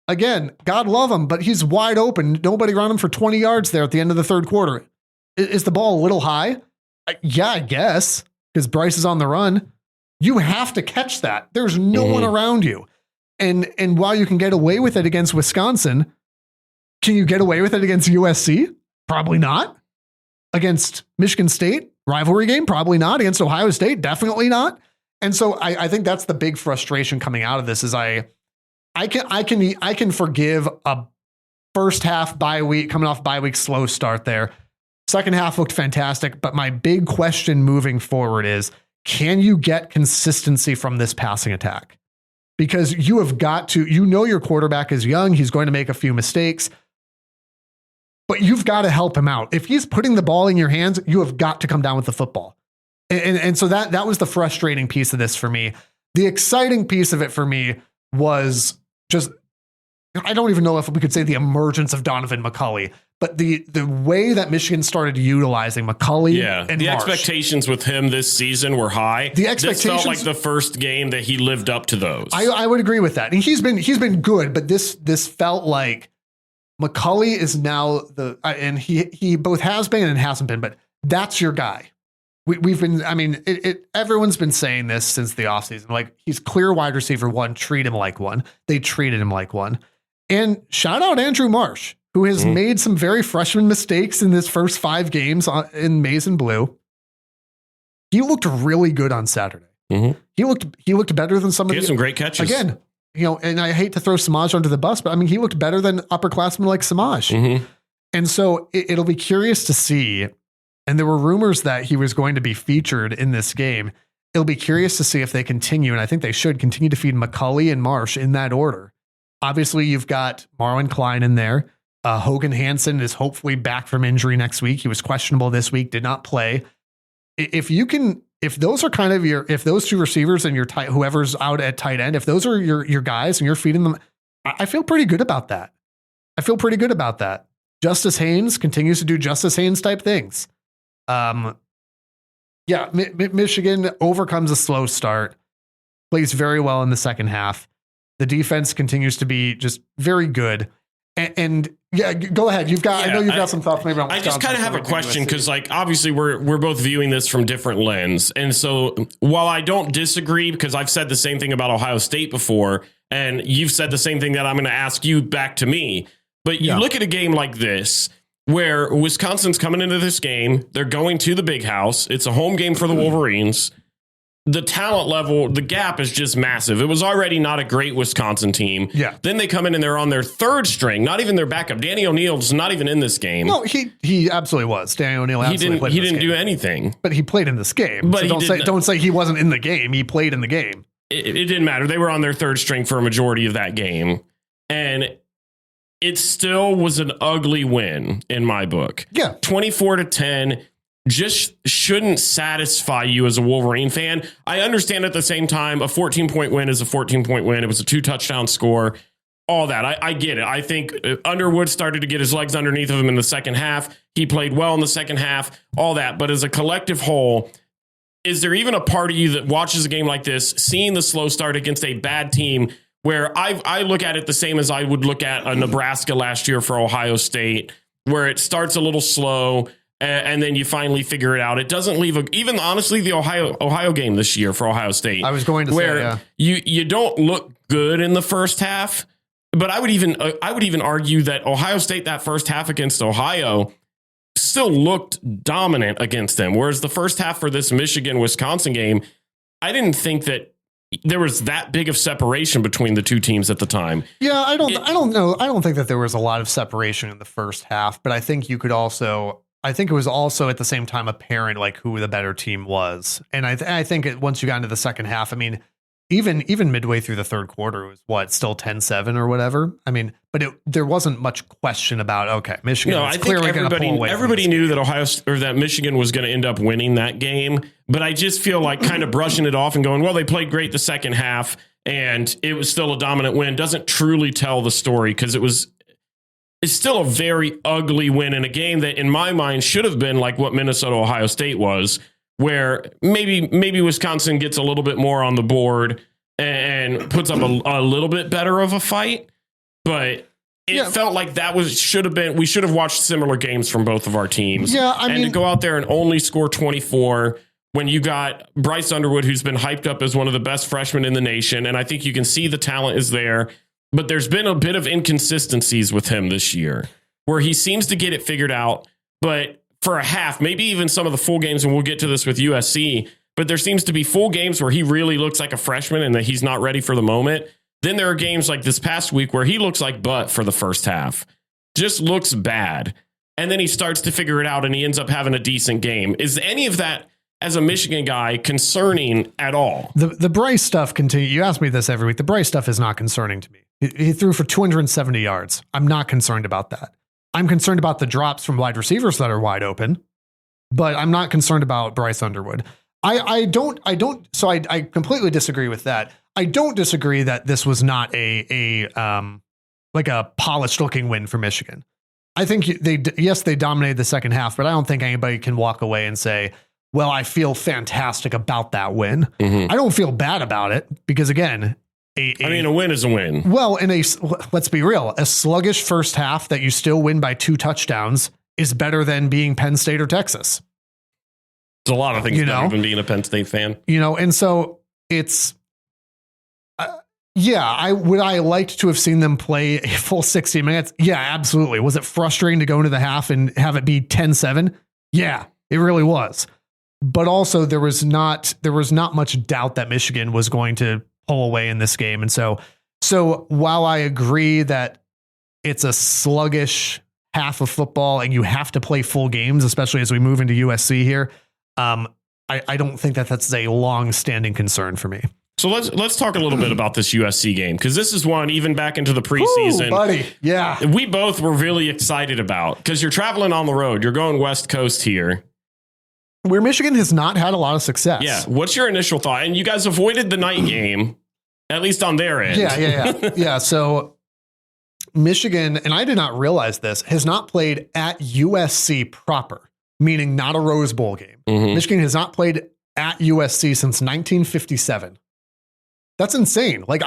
again, God love him, but he's wide open. Nobody run him for 20 yards there at the end of the third quarter. Is the ball a little high? Yeah, I guess, because Bryce is on the run. You have to catch that. There's no one around you. And while you can get away with it against Wisconsin, can you get away with it against USC? Probably not. Against Michigan State, rivalry game? Probably not. Against Ohio State? Definitely not. And so I think that's the big frustration coming out of this is I can forgive a first half bye week, coming off bye week slow start there. Second half looked fantastic, but my big question moving forward is, can you get consistency from this passing attack? Because you have got to, your quarterback is young. He's going to make a few mistakes, but you've got to help him out. If he's putting the ball in your hands, you have got to come down with the football. And so that was the frustrating piece of this for me. The exciting piece of it for me was just, I don't even know if we could say the emergence of Donovan McCulley, but the way that Michigan started utilizing McCulley and
the
Marsh.
Expectations with him this season were high.
The expectations,
this felt like the first game that he lived up to those.
I would agree with that. And he's been good, but this felt like McCulley is now and he both has been and hasn't been, but that's your guy. We've been, everyone's been saying this since the offseason. Like, he's clear wide receiver one, treat him like one. They treated him like one. And shout out Andrew Marsh, who has made some very freshman mistakes in his first 5 games in maize and blue. He looked really good on Saturday. Mm-hmm. He looked better than some of the.
He had some great catches.
Again, and I hate to throw Samaj under the bus, but he looked better than upperclassmen like Samaj. Mm-hmm. And so it'll be curious to see. And there were rumors that he was going to be featured in this game. It'll be curious to see if they continue. And I think they should continue to feed McCulley and Marsh in that order. Obviously, you've got Marlon Klein in there. Hogan Hansen is hopefully back from injury next week. He was questionable this week, did not play. If those are kind of if those two receivers and your whoever's out at tight end, if those are your guys and you're feeding them, I feel pretty good about that. Justice Haynes continues to do Justice Haynes type things. Michigan overcomes a slow start, plays very well in the second half. The defense continues to be just very good. And go ahead. I know you've got some thoughts maybe on Wisconsin.
I just kind of have a question because, obviously we're both viewing this from different lens. And so while I don't disagree, because I've said the same thing about Ohio State before, and you've said the same thing that I'm going to ask you back to me. But you look at a game like this, where Wisconsin's coming into this game, they're going to the big house. It's a home game for the Wolverines. The talent level, the gap is just massive. It was already not a great Wisconsin team. Yeah. Then they come in and they're on their third string, not even their backup. Danny O'Neill's not even in this game.
No, he absolutely was. Danny O'Neill absolutely
he didn't do anything.
But he played in this game. But so don't say he wasn't in the game. He played in the game.
It didn't matter. They were on their third string for a majority of that game. And it still was an ugly win in my book.
Yeah.
24-10 just shouldn't satisfy you as a Wolverine fan. I understand at the same time, a 14-point win is a 14-point win. It was a 2-touchdown score. All that. I get it. I think Underwood started to get his legs underneath of him in the second half. He played well in the second half. All that. But as a collective whole, is there even a part of you that watches a game like this, seeing the slow start against a bad team, where I look at it the same as I would look at a Nebraska last year for Ohio State, where it starts a little slow and then you finally figure it out. It doesn't leave even honestly the Ohio game this year for Ohio State.
I was going to say,
you don't look good in the first half, but I would even argue that Ohio State, that first half against Ohio, still looked dominant against them. Whereas the first half for this Michigan-Wisconsin game, I didn't think that there was that big of separation between the two teams at the time.
Yeah, I don't know. I don't think that there was a lot of separation in the first half, but I think it was also at the same time apparent like who the better team was. And I think once you got into the second half, even midway through the third quarter, it was still 10-7 or whatever. I mean, but there wasn't much question about, okay, Michigan is clearly going to pull away.
Everybody knew that that Michigan was going to end up winning that game. But I just feel like kind of brushing it off and going, well, they played great the second half and it was still a dominant win doesn't truly tell the story, because it's still a very ugly win in a game that in my mind should have been like what Minnesota Ohio State was, where maybe Wisconsin gets a little bit more on the board and puts up a little bit better of a fight. But it felt like we should have watched similar games from both of our teams. Yeah, I mean, to go out there and only score 24 when you got Bryce Underwood, who's been hyped up as one of the best freshmen in the nation. And I think you can see the talent is there. But there's been a bit of inconsistencies with him this year where he seems to get it figured out. But for a half, maybe even some of the full games, and we'll get to this with USC, but there seems to be full games where he really looks like a freshman and that he's not ready for the moment. Then there are games like this past week where he looks like butt for the first half, just looks bad. And then he starts to figure it out and he ends up having a decent game. Is any of that, as a Michigan guy, concerning at all?
The Bryce stuff continues. You ask me this every week. The Bryce stuff is not concerning to me. He threw for 270 yards. I'm not concerned about that. I'm concerned about the drops from wide receivers that are wide open, but I'm not concerned about Bryce Underwood. I completely disagree with that. I don't disagree that this was not a polished looking win for Michigan. I think they dominated the second half, but I don't think anybody can walk away and say, well, I feel fantastic about that win. Mm-hmm. I don't feel bad about it because, again, a
win is a win.
Well, let's be real, a sluggish first half that you still win by 2 touchdowns is better than being Penn State or Texas.
It's a lot of things better than being a Penn State fan.
And so it's, would I liked to have seen them play a full 60 minutes? Yeah, absolutely. Was it frustrating to go into the half and have it be 10-7? Yeah, it really was. But also there was not much doubt that Michigan was going to pull away in this game. And so while I agree that it's a sluggish half of football and you have to play full games, especially as we move into USC here, I don't think that's a long-standing concern for me.
So let's talk a little bit about this USC game, because this is one, even back into the preseason,
ooh, buddy. Yeah,
we both were really excited about, because you're traveling on the road. You're going West Coast here,
where Michigan has not had a lot of success.
Yeah. What's your initial thought? And you guys avoided the night game, at least on their end.
Yeah. So Michigan, and I did not realize this, has not played at USC proper, meaning not a Rose Bowl game. Mm-hmm. Michigan has not played at USC since 1957. That's insane. What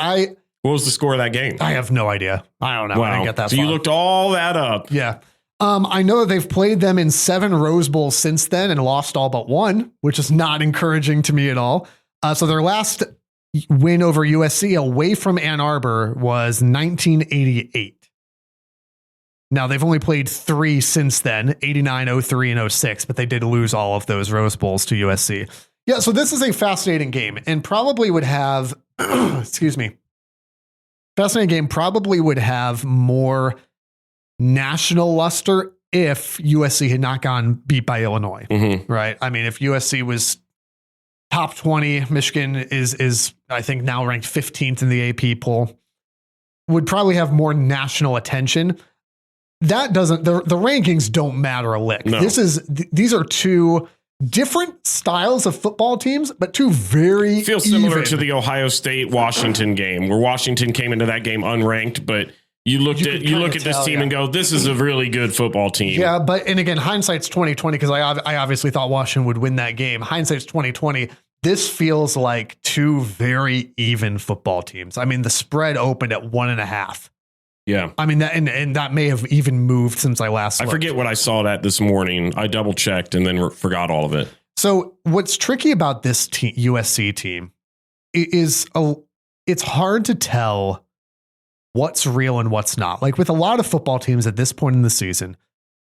was the score of that game?
I have no idea. I don't know.
Wow.
I didn't get that
so
far.
You looked all that up.
Yeah. I know that they've played them in 7 Rose Bowls since then and lost all but 1, which is not encouraging to me at all. So their last win over USC away from Ann Arbor was 1988. Now they've only played 3 since then, 89, 03, and 06, but they did lose all of those Rose Bowls to USC. Yeah, so this is a fascinating game and probably would have, fascinating game, probably would have more national luster if USC had not gone beat by Illinois, right? I mean, if USC was top 20, Michigan is I think now ranked 15th in the AP poll, would probably have more national attention. That doesn't, the rankings don't matter a lick. No. These are 2 different styles of football teams, but 2 very
feels similar to the Ohio State Washington game, where Washington came into that game unranked, but you look at this team and go, this is a really good football team.
Yeah, and again, hindsight's 20/20, because I obviously thought Washington would win that game. Hindsight's 20/20. This feels like 2 very even football teams. I mean, the spread opened at 1.5.
Yeah.
I mean, that and that may have even moved since I last looked.
I forget what I saw that this morning. I double checked and then forgot all of it.
So what's tricky about this USC team is it's hard to tell what's real and what's not. Like with a lot of football teams at this point in the season,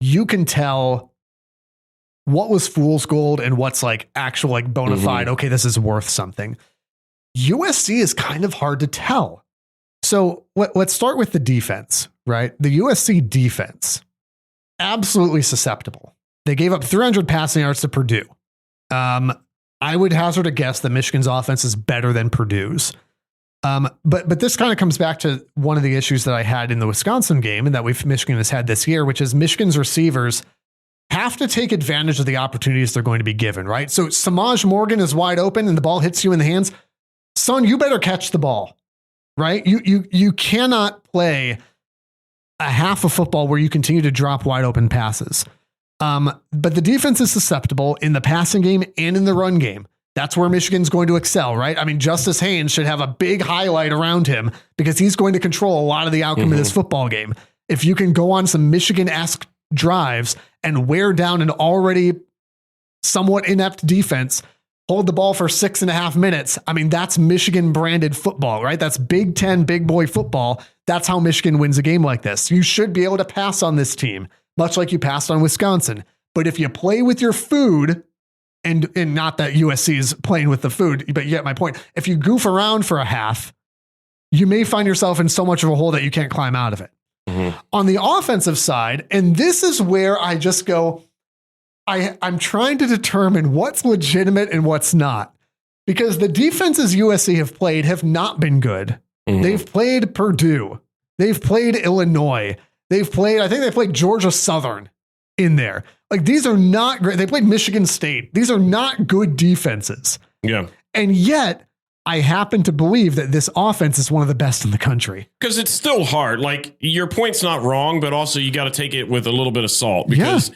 you can tell what was fool's gold and what's like actual, like bona fide. Okay, this is worth something. USC is kind of hard to tell. So let's start with the defense, right? The USC defense, absolutely susceptible. They gave up 300 passing yards to Purdue. I would hazard a guess that Michigan's offense is better than Purdue's. But this kind of comes back to one of the issues that I had in the Wisconsin game and that Michigan has had this year, which is Michigan's receivers have to take advantage of the opportunities they're going to be given, right? So Samaj Morgan is wide open and the ball hits you in the hands. Son, you better catch the ball, right? You cannot play a half of football where you continue to drop wide open passes. But the defense is susceptible in the passing game and in the run game. That's where Michigan's going to excel, right? I mean, Justice Haynes should have a big highlight around him because he's going to control a lot of the outcome of this football game. If you can go on some Michigan-esque drives and wear down an already somewhat inept defense, hold the ball for 6.5 minutes. I mean, that's Michigan branded football, right? That's Big Ten, big boy football. That's how Michigan wins a game like this. You should be able to pass on this team, much like you passed on Wisconsin. But if you play with your food, and not that USC is playing with the food, but you get my point. If you goof around for a half, you may find yourself in so much of a hole that you can't climb out of it. On the offensive side, and this is where I just go, I'm trying to determine what's legitimate and what's not, because the defenses USC have played have not been good. They've played Purdue. They've played Illinois. I think they played Georgia Southern in there. Like, these are not great. They played Michigan State. These are not good defenses.
Yeah.
And yet I happen to believe that this offense is one of the best in the country.
Because it's still hard. Like, your point's not wrong, but also you got to take it with a little bit of salt, because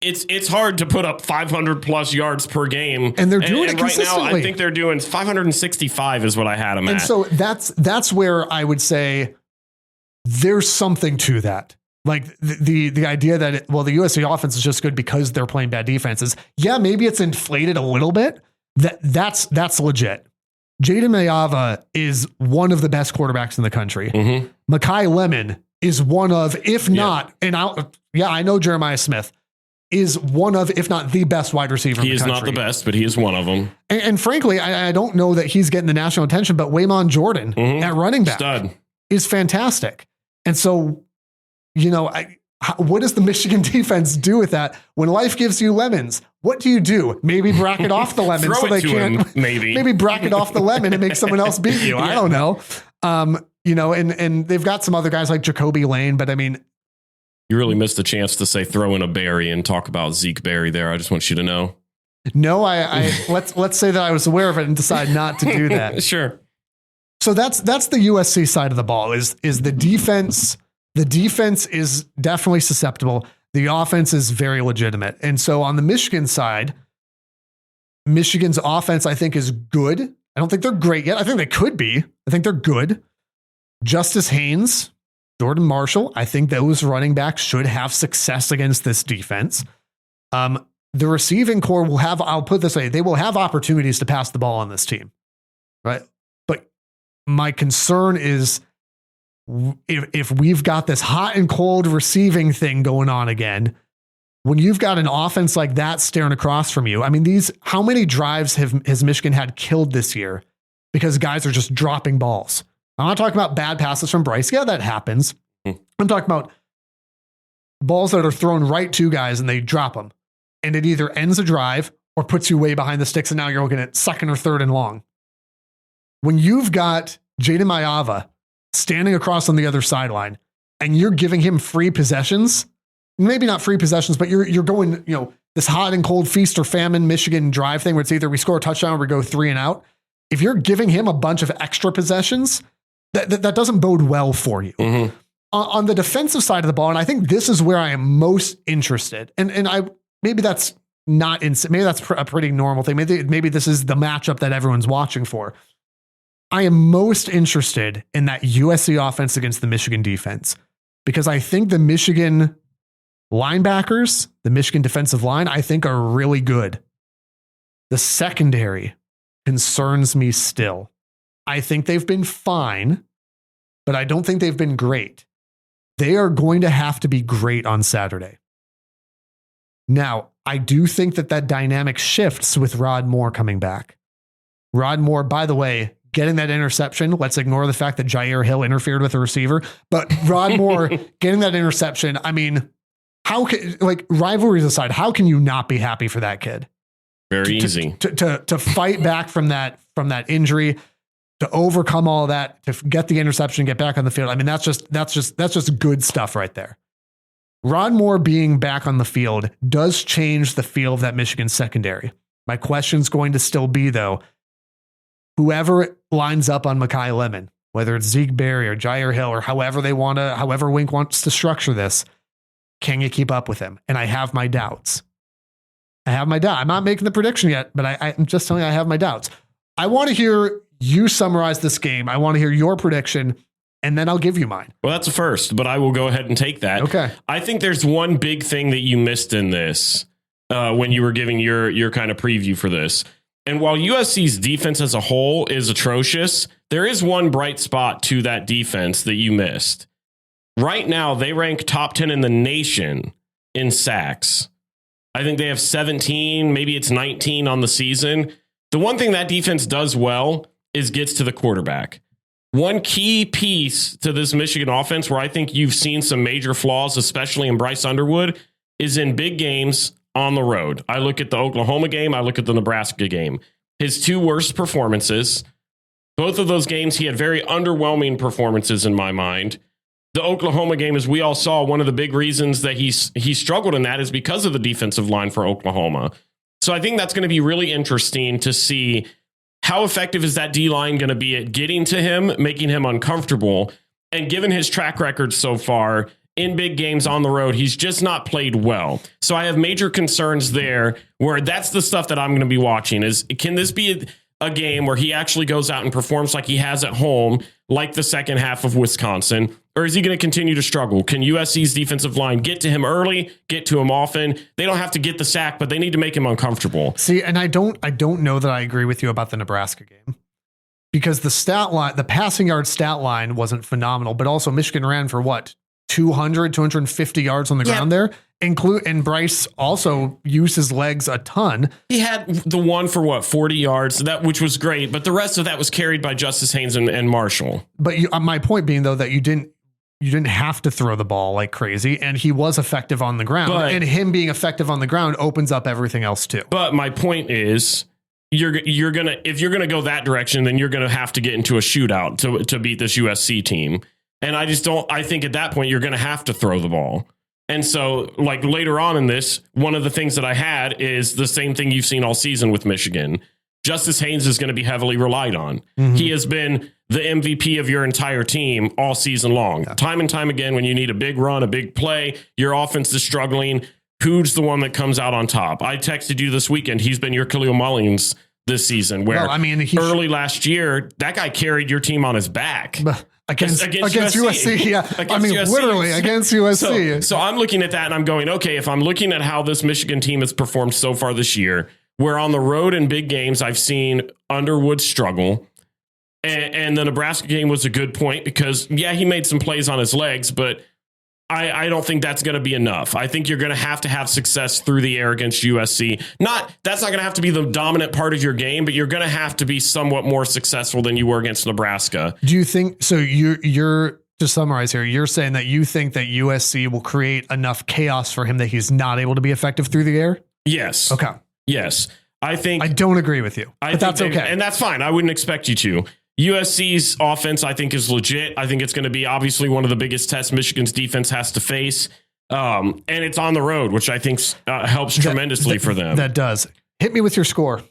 it's hard to put up 500 plus yards per game.
And they're doing it
right
consistently.
now, I think they're doing 565 is what I had them at.
And so that's where I would say there's something to that. Like the idea that, the USC offense is just good because they're playing bad defenses. Yeah, maybe it's inflated a little bit. That's legit. Jaden Mayava is one of the best quarterbacks in the country. Mekhi Lemon is one of, if not, I know Jeremiah Smith is one of, if not the best wide receiver in the country.
He is not the best, but he is one of them.
And frankly, I don't know that he's getting the national attention, but Waymon Jordan at running back is fantastic. And so, what does the Michigan defense do with that? When life gives you lemons, what do? Maybe bracket off the lemon so they can't. Maybe bracket off the lemon and make someone else beat you. I don't know. And they've got some other guys like Jacoby Lane, but I mean,
you really missed the chance to say throw in a berry and talk about Zeke Berry there. I just want you to know.
No, let's say that I was aware of it and decide not to do that.
Sure.
So that's the USC side of the ball is the defense. The defense is definitely susceptible. The offense is very legitimate. And so on the Michigan side, Michigan's offense, I think, is good. I don't think they're great yet. I think they could be. I think they're good. Justice Haynes, Jordan Marshall, I think those running backs should have success against this defense. The receiving core will have, I'll put it this way, they will have opportunities to pass the ball on this team, right? But my concern is if we've got this hot and cold receiving thing going on again, when you've got an offense like that staring across from you, I mean, how many drives has Michigan had killed this year because guys are just dropping balls? I'm not talking about bad passes from Bryce. Yeah, that happens. I'm talking about balls that are thrown right to guys and they drop them. And it either ends a drive or puts you way behind the sticks. And now you're looking at second or third and long. When you've got Jaden Mayava standing across on the other sideline and you're giving him free possessions, maybe not free possessions, but you're going, this hot and cold feast or famine Michigan drive thing where it's either we score a touchdown or we go 3 and out. If you're giving him a bunch of extra possessions, that doesn't bode well for you. On the defensive side of the ball, and I think this is where I am most interested, and maybe that's not maybe that's a pretty normal thing. Maybe this is the matchup that everyone's watching for. I am most interested in that USC offense against the Michigan defense, because I think the Michigan linebackers, the Michigan defensive line, I think are really good. The secondary concerns me still. I think they've been fine, but I don't think they've been great. They are going to have to be great on Saturday. Now, I do think that dynamic shifts with Rod Moore coming back. Rod Moore, by the way, getting that interception, let's ignore the fact that Jair Hill interfered with the receiver, but Rod Moore getting that interception, I mean, rivalries aside, how can you not be happy for that kid?
Very easy.
To fight back from that injury. to overcome all of that, to get the interception, get back on the field. I mean, that's just good stuff right there. Ron Moore being back on the field does change the feel of that Michigan secondary. My question's going to still be, though, whoever lines up on Mekhi Lemon, whether it's Zeke Berry or Jair Hill or however Wink wants to structure this, can you keep up with him? And I have my doubts. I'm not making the prediction yet, but I'm just telling you I have my doubts. I want to hear you summarize this game. I want to hear your prediction, and then I'll give you mine.
Well, that's a first, but I will go ahead and take that.
Okay.
I think there's one big thing that you missed in this when you were giving your kind of preview for this. And while USC's defense as a whole is atrocious, there is one bright spot to that defense that you missed. Right now, they rank top 10 in the nation in sacks. I think they have 17, maybe it's 19 on the season. The one thing that defense does well is gets to the quarterback. One key piece to this Michigan offense where I think you've seen some major flaws, especially in Bryce Underwood, is in big games on the road. I look at the Oklahoma game. I look at the Nebraska game. His two worst performances, both of those games, he had very underwhelming performances in my mind. The Oklahoma game, as we all saw, one of the big reasons that he struggled in that is because of the defensive line for Oklahoma. So I think that's going to be really interesting to see how effective is that D-line going to be at getting to him, making him uncomfortable. And given his track record so far, in big games on the road, he's just not played well. So I have major concerns there where that's the stuff that I'm going to be watching is, can this be a game where he actually goes out and performs like he has at home, like the second half of Wisconsin, or is he going to continue to struggle? Can USC's defensive line get to him early, get to him often? They don't have to get the sack, but they need to make him uncomfortable.
See, and I don't know that I agree with you about the Nebraska game because the stat line, the passing yard stat line wasn't phenomenal, but also Michigan ran for what? 250 yards on the ground there. And Bryce also used his legs a ton.
He had the one for 40 yards, which was great, but the rest of that was carried by Justice Haynes and Marshall.
But my point being though that you didn't have to throw the ball like crazy, and he was effective on the ground. And him being effective on the ground opens up everything else too. But
my point is, if you're gonna go that direction, then you're gonna have to get into a shootout to beat this USC team. And I think at that point, you're going to have to throw the ball. And so like later on in this, one of the things that I had is the same thing you've seen all season with Michigan. Justice Haynes is going to be heavily relied on. Mm-hmm. He has been the MVP of your entire team all season long. Yeah. Time and time again, when you need a big run, a big play, your offense is struggling. Who's the one that comes out on top? I texted you this weekend. He's been your Khalil Mullins this season, where early last year, that guy carried your team on his back. Against
USC. Yeah. Against USC. Literally against USC.
So I'm looking at that and I'm going, okay, if I'm looking at how this Michigan team has performed so far this year, where on the road in big games, I've seen Underwood struggle. And the Nebraska game was a good point because, he made some plays on his legs, but I don't think that's going to be enough. I think you're going to have success through the air against USC. That's not going to have to be the dominant part of your game, but you're going to have to be somewhat more successful than you were against Nebraska.
Do you think so? You're to summarize here, you're saying that you think that USC will create enough chaos for him that he's not able to be effective through the air?
Yes.
Okay.
Yes. I don't
agree with you, but that's okay.
And that's fine. I wouldn't expect you to. USC's offense, I think, is legit. I think it's going to be obviously one of the biggest tests Michigan's defense has to face. And it's on the road, which I think helps tremendously for them.
That does. Hit me with your score.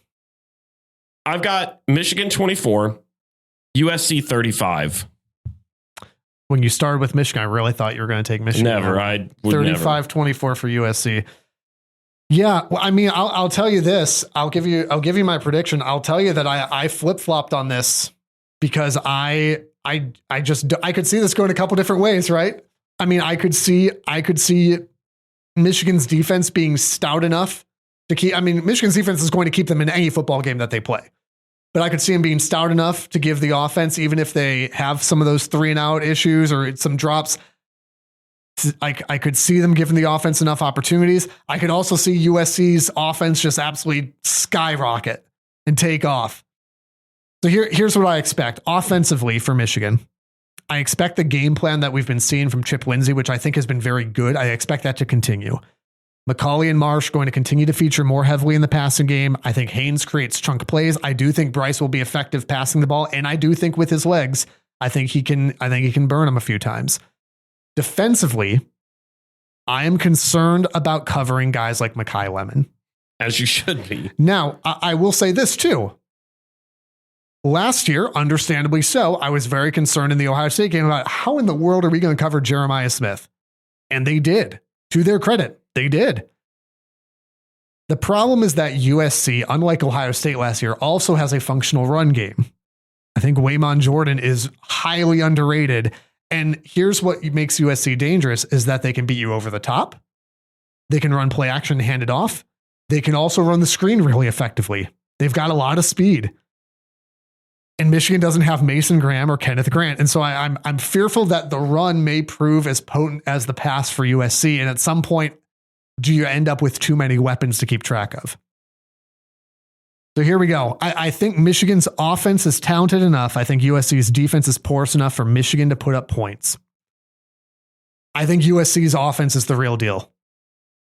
I've got Michigan 24, USC 35.
When you started with Michigan, I really thought you were going to take Michigan.
Never. I would
35-24 for USC. Yeah, well, I mean, I'll tell you this. I'll give you my prediction. I'll tell you that I flip-flopped on this because I could see this going a couple different ways, right? I mean, I could see Michigan's defense being stout enough to keep. I mean, Michigan's defense is going to keep them in any football game that they play. But I could see them being stout enough to give the offense, even if they have some of those 3-and-out issues or some drops. I could see them giving the offense enough opportunities. I could also see USC's offense just absolutely skyrocket and take off. So here's what I expect offensively for Michigan. I expect the game plan that we've been seeing from Chip Lindsey, which I think has been very good. I expect that to continue. McCauley and Marsh going to continue to feature more heavily in the passing game. I think Haynes creates chunk plays. I do think Bryce will be effective passing the ball, and I do think with his legs, I think he can burn him a few times. Defensively, I am concerned about covering guys like Mekhi Lemon.
As you should be.
Now, I will say this too. Last year, understandably so, I was very concerned in the Ohio State game about how in the world are we going to cover Jeremiah Smith? And they did. To their credit, they did. The problem is that USC, unlike Ohio State last year, also has a functional run game. I think Waymon Jordan is highly underrated. And here's what makes USC dangerous is that they can beat you over the top. They can run play action and hand it off. They can also run the screen really effectively. They've got a lot of speed. And Michigan doesn't have Mason Graham or Kenneth Grant. And so I'm fearful that the run may prove as potent as the pass for USC. And at some point, do you end up with too many weapons to keep track of? So here we go. I think Michigan's offense is talented enough. I think USC's defense is porous enough for Michigan to put up points. I think USC's offense is the real deal.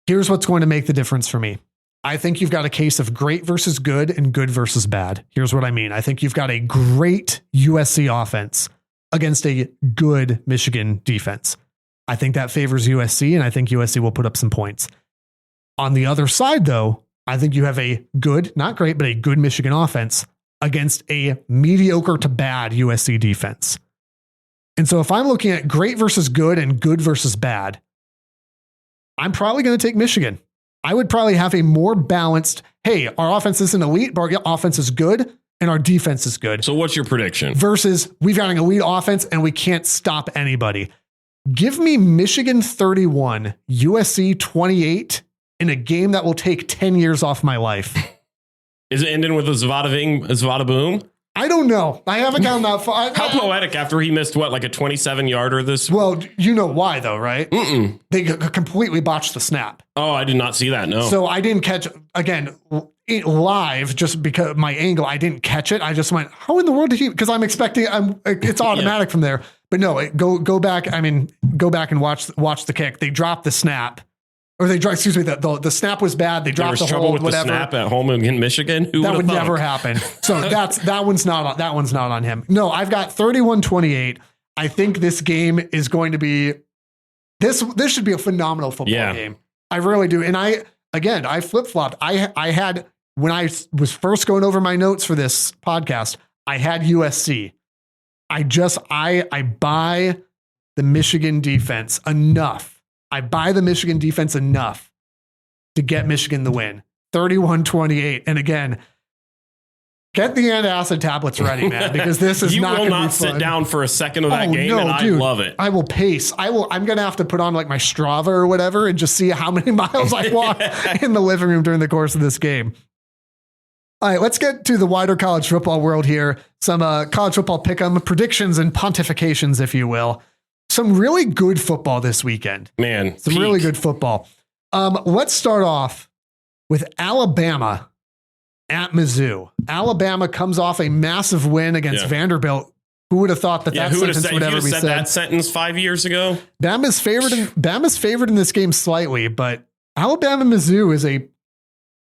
Here's what's going to make the difference for me. I think you've got a case of great versus good and good versus bad. Here's what I mean. I think you've got a great USC offense against a good Michigan defense. I think that favors USC, and I think USC will put up some points. On the other side, though, I think you have a good, not great, but a good Michigan offense against a mediocre to bad USC defense. And so if I'm looking at great versus good and good versus bad, I'm probably going to take Michigan. I would probably have a more balanced, hey, our offense isn't elite, but our offense is good and our defense is good.
So what's your prediction?
Versus we've got an elite offense and we can't stop anybody. Give me Michigan 31, USC 28 in a game that will take 10 years off my life.
Is it ending with a Zvada boom?
I don't know. I haven't gotten that far.
How poetic after he missed like a 27-yarder this.
Well, you know why though, right?
Mm-mm.
They completely botched the snap.
Oh, I did not see that. No.
So I didn't catch again live just because my angle. I didn't catch it. I just went, how in the world did he? Because I'm expecting. It's automatic from there. But no, go back. I mean, go back and watch the kick. They dropped the snap. Or they dropped, excuse me, the snap was bad. They dropped the hold, whatever.
The snap at home in Michigan. Who
that would never happen. So that one's not on him. No, I've got 31-28. I think this game is going to be this should be a phenomenal football game. I really do. And I flip-flopped. I had when I was first going over my notes for this podcast, I had USC. I buy the Michigan defense enough. I buy the Michigan defense enough to get Michigan the win. 31-28. And again, get the antacid tablets ready, man, because this is not going to be fun. You will not sit down for a second of that game, and dude, I love it. I will pace. I'm going to have to put on like my Strava or whatever and just see how many miles I walk in the living room during the course of this game. All right, let's get to the wider college football world here. Some college football pick'em predictions and pontifications, if you will. Some really good football this weekend.
Man,
some really good football. Let's start off with Alabama at Mizzou. Alabama comes off a massive win against Vanderbilt. Who would have thought that sentence would ever be said?
That sentence 5 years ago?
Bama's favored in this game slightly, but Alabama Mizzou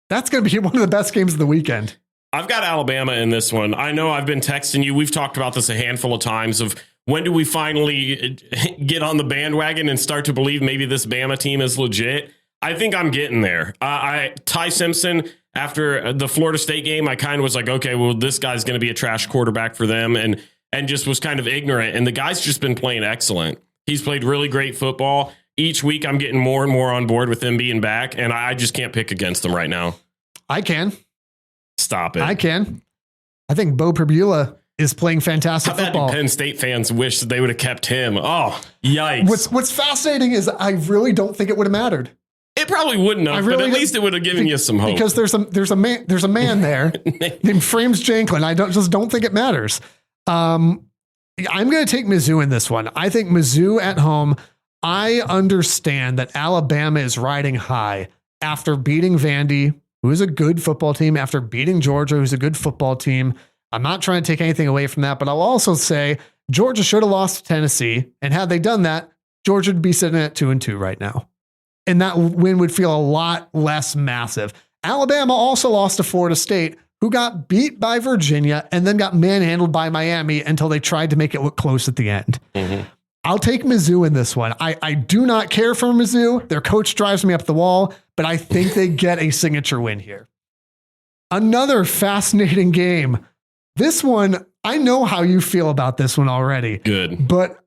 that's going to be one of the best games of the weekend.
I've got Alabama in this one. I know I've been texting you. We've talked about this a handful of times of when do we finally get on the bandwagon and start to believe maybe this Bama team is legit? I think I'm getting there. Ty Simpson, after the Florida State game, I kind of was like, okay, well, this guy's going to be a trash quarterback for them, and just was kind of ignorant. And the guy's just been playing excellent. He's played really great football. Each week, I'm getting more and more on board with him being back, and I just can't pick against him right now.
I can.
Stop it.
I can. I think Bo Perbula is playing fantastic football.
How bad do Penn State fans wish that they would have kept him? Oh, yikes.
What's fascinating is I really don't think it would have mattered.
It probably wouldn't have, but at least it would have given you some hope.
Because there's a man there named Frames Janklin. I don't think it matters. I'm going to take Mizzou in this one. I think Mizzou at home. I understand that Alabama is riding high after beating Vandy, who is a good football team, after beating Georgia, who's a good football team. I'm not trying to take anything away from that, but I'll also say Georgia should have lost to Tennessee. And had they done that, Georgia would be sitting at 2-2 right now. and that win would feel a lot less massive. Alabama also lost to Florida State, who got beat by Virginia and then got manhandled by Miami until they tried to make it look close at the end. I'll take Mizzou in this one. I do not care for Mizzou. Their coach drives me up the wall, but I think they get a signature win here. Another fascinating game. This one, I know how you feel about this one already.
Good.
But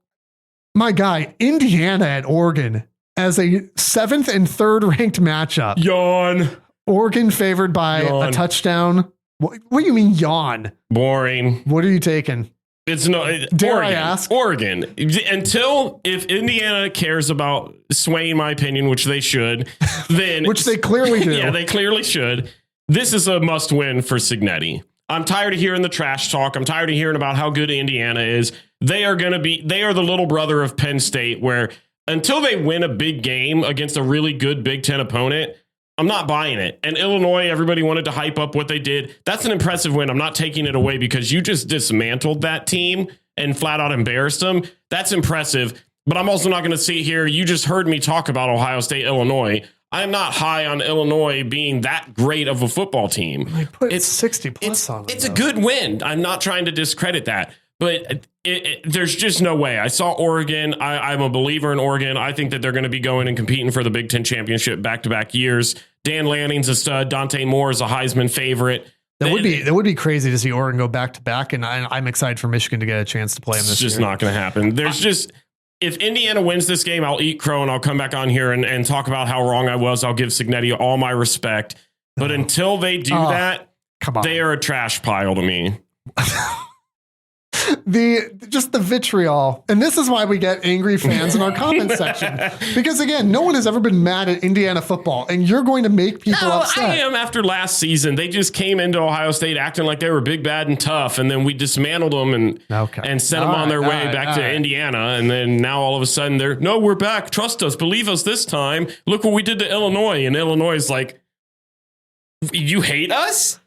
my guy, Indiana at Oregon as a 7th and 3rd ranked matchup.
Yawn.
Oregon favored by a touchdown. What do you mean yawn?
Boring.
What are you taking?
It's no.
Dare
Oregon,
I ask?
Oregon. If Indiana cares about swaying my opinion, which they should, then
which they clearly do.
Yeah, they clearly should. This is a must win for Cignetti. I'm tired of hearing the trash talk. I'm tired of hearing about how good Indiana is. They are the little brother of Penn State, where until they win a big game against a really good Big Ten opponent, I'm not buying it. And Illinois, everybody wanted to hype up what they did. That's an impressive win. I'm not taking it away because you just dismantled that team and flat out embarrassed them. That's impressive. But I'm also not going to sit here. You just heard me talk about Ohio State, Illinois. I'm not high on Illinois being that great of a football team.
They put 60 plus on them.
It's a good win. I'm not trying to discredit that. But there's just no way. I saw Oregon. I'm a believer in Oregon. I think that they're going to be going and competing for the Big Ten championship back-to-back years. Dan Lanning's a stud. Dante Moore is a Heisman favorite.
That would be crazy to see Oregon go back-to-back, and I'm excited for Michigan to get a chance to play them this year.
It's just not going to happen. If Indiana wins this game, I'll eat crow and I'll come back on here and talk about how wrong I was. I'll give Cignetti all my respect. But until they do that, they are a trash pile to me.
The vitriol. And this is why we get angry fans in our comment section. Because again, no one has ever been mad at Indiana football, and you're going to make people upset.
I am after last season. They just came into Ohio State acting like they were big, bad, and tough, and then we dismantled them and sent them on their way back to Indiana. And then now all of a sudden we're back. Trust us. Believe us this time. Look what we did to Illinois. And Illinois is like, you hate us?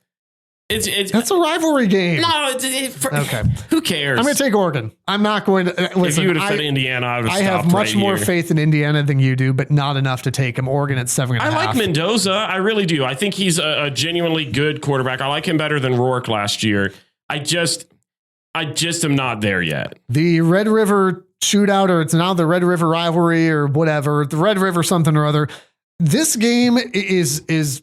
That's a rivalry game.
No,
okay.
Who cares?
I'm going to take Oregon. I'm not going to listen.
If you would have said Indiana, I would have stopped.
I have much more faith in Indiana than you do, but not enough to take him. Oregon at 7.5.
I like Mendoza. I really do. I think he's a genuinely good quarterback. I like him better than Rourke last year. I just am not there yet.
The Red River shootout, or it's now the Red River rivalry, or whatever. The Red River something or other. This game is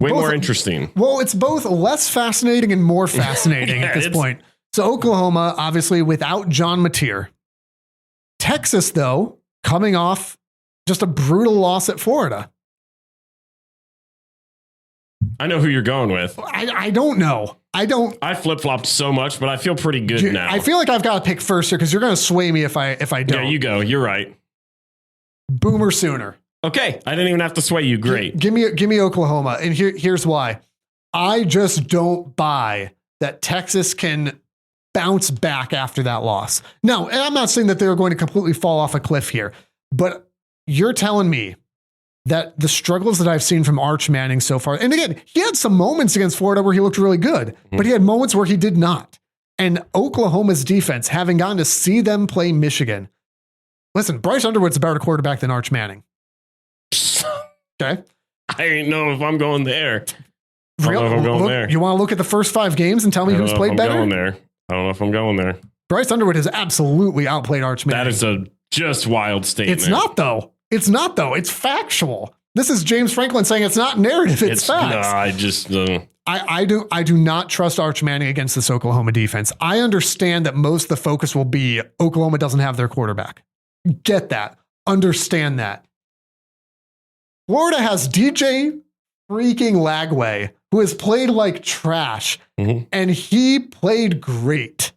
way more interesting.
Well, it's both less fascinating and more fascinating at this point. So Oklahoma, obviously, without John Mateer. Texas, though, coming off just a brutal loss at Florida.
I know who you're going with.
I don't know. I
flip-flopped so much, but I feel pretty good now.
I feel like I've got to pick first here because you're going to sway me if I don't.
Yeah, you go. You're right.
Boomer Sooner.
Okay, I didn't even have to sway you. Great.
Give me Oklahoma, and here's why. I just don't buy that Texas can bounce back after that loss. Now, and I'm not saying that they're going to completely fall off a cliff here, but you're telling me that the struggles that I've seen from Arch Manning so far, and again, he had some moments against Florida where he looked really good, but he had moments where he did not. And Oklahoma's defense, having gotten to see them play Michigan, listen, Bryce Underwood's a better quarterback than Arch Manning. Okay.
I ain't know if I'm going there. I don't know if I'm going there.
You want to look at the first 5 games and tell me who's played better?
I don't know if I'm going there.
Bryce Underwood has absolutely outplayed Arch Manning.
That is a just wild statement.
It's not though. It's factual. This is James Franklin saying it's not narrative. It's facts.
No,
I do not trust Arch Manning against this Oklahoma defense. I understand that most of the focus will be Oklahoma doesn't have their quarterback. Get that. Understand that. Florida has DJ freaking Lagway, who has played like trash, and he played great.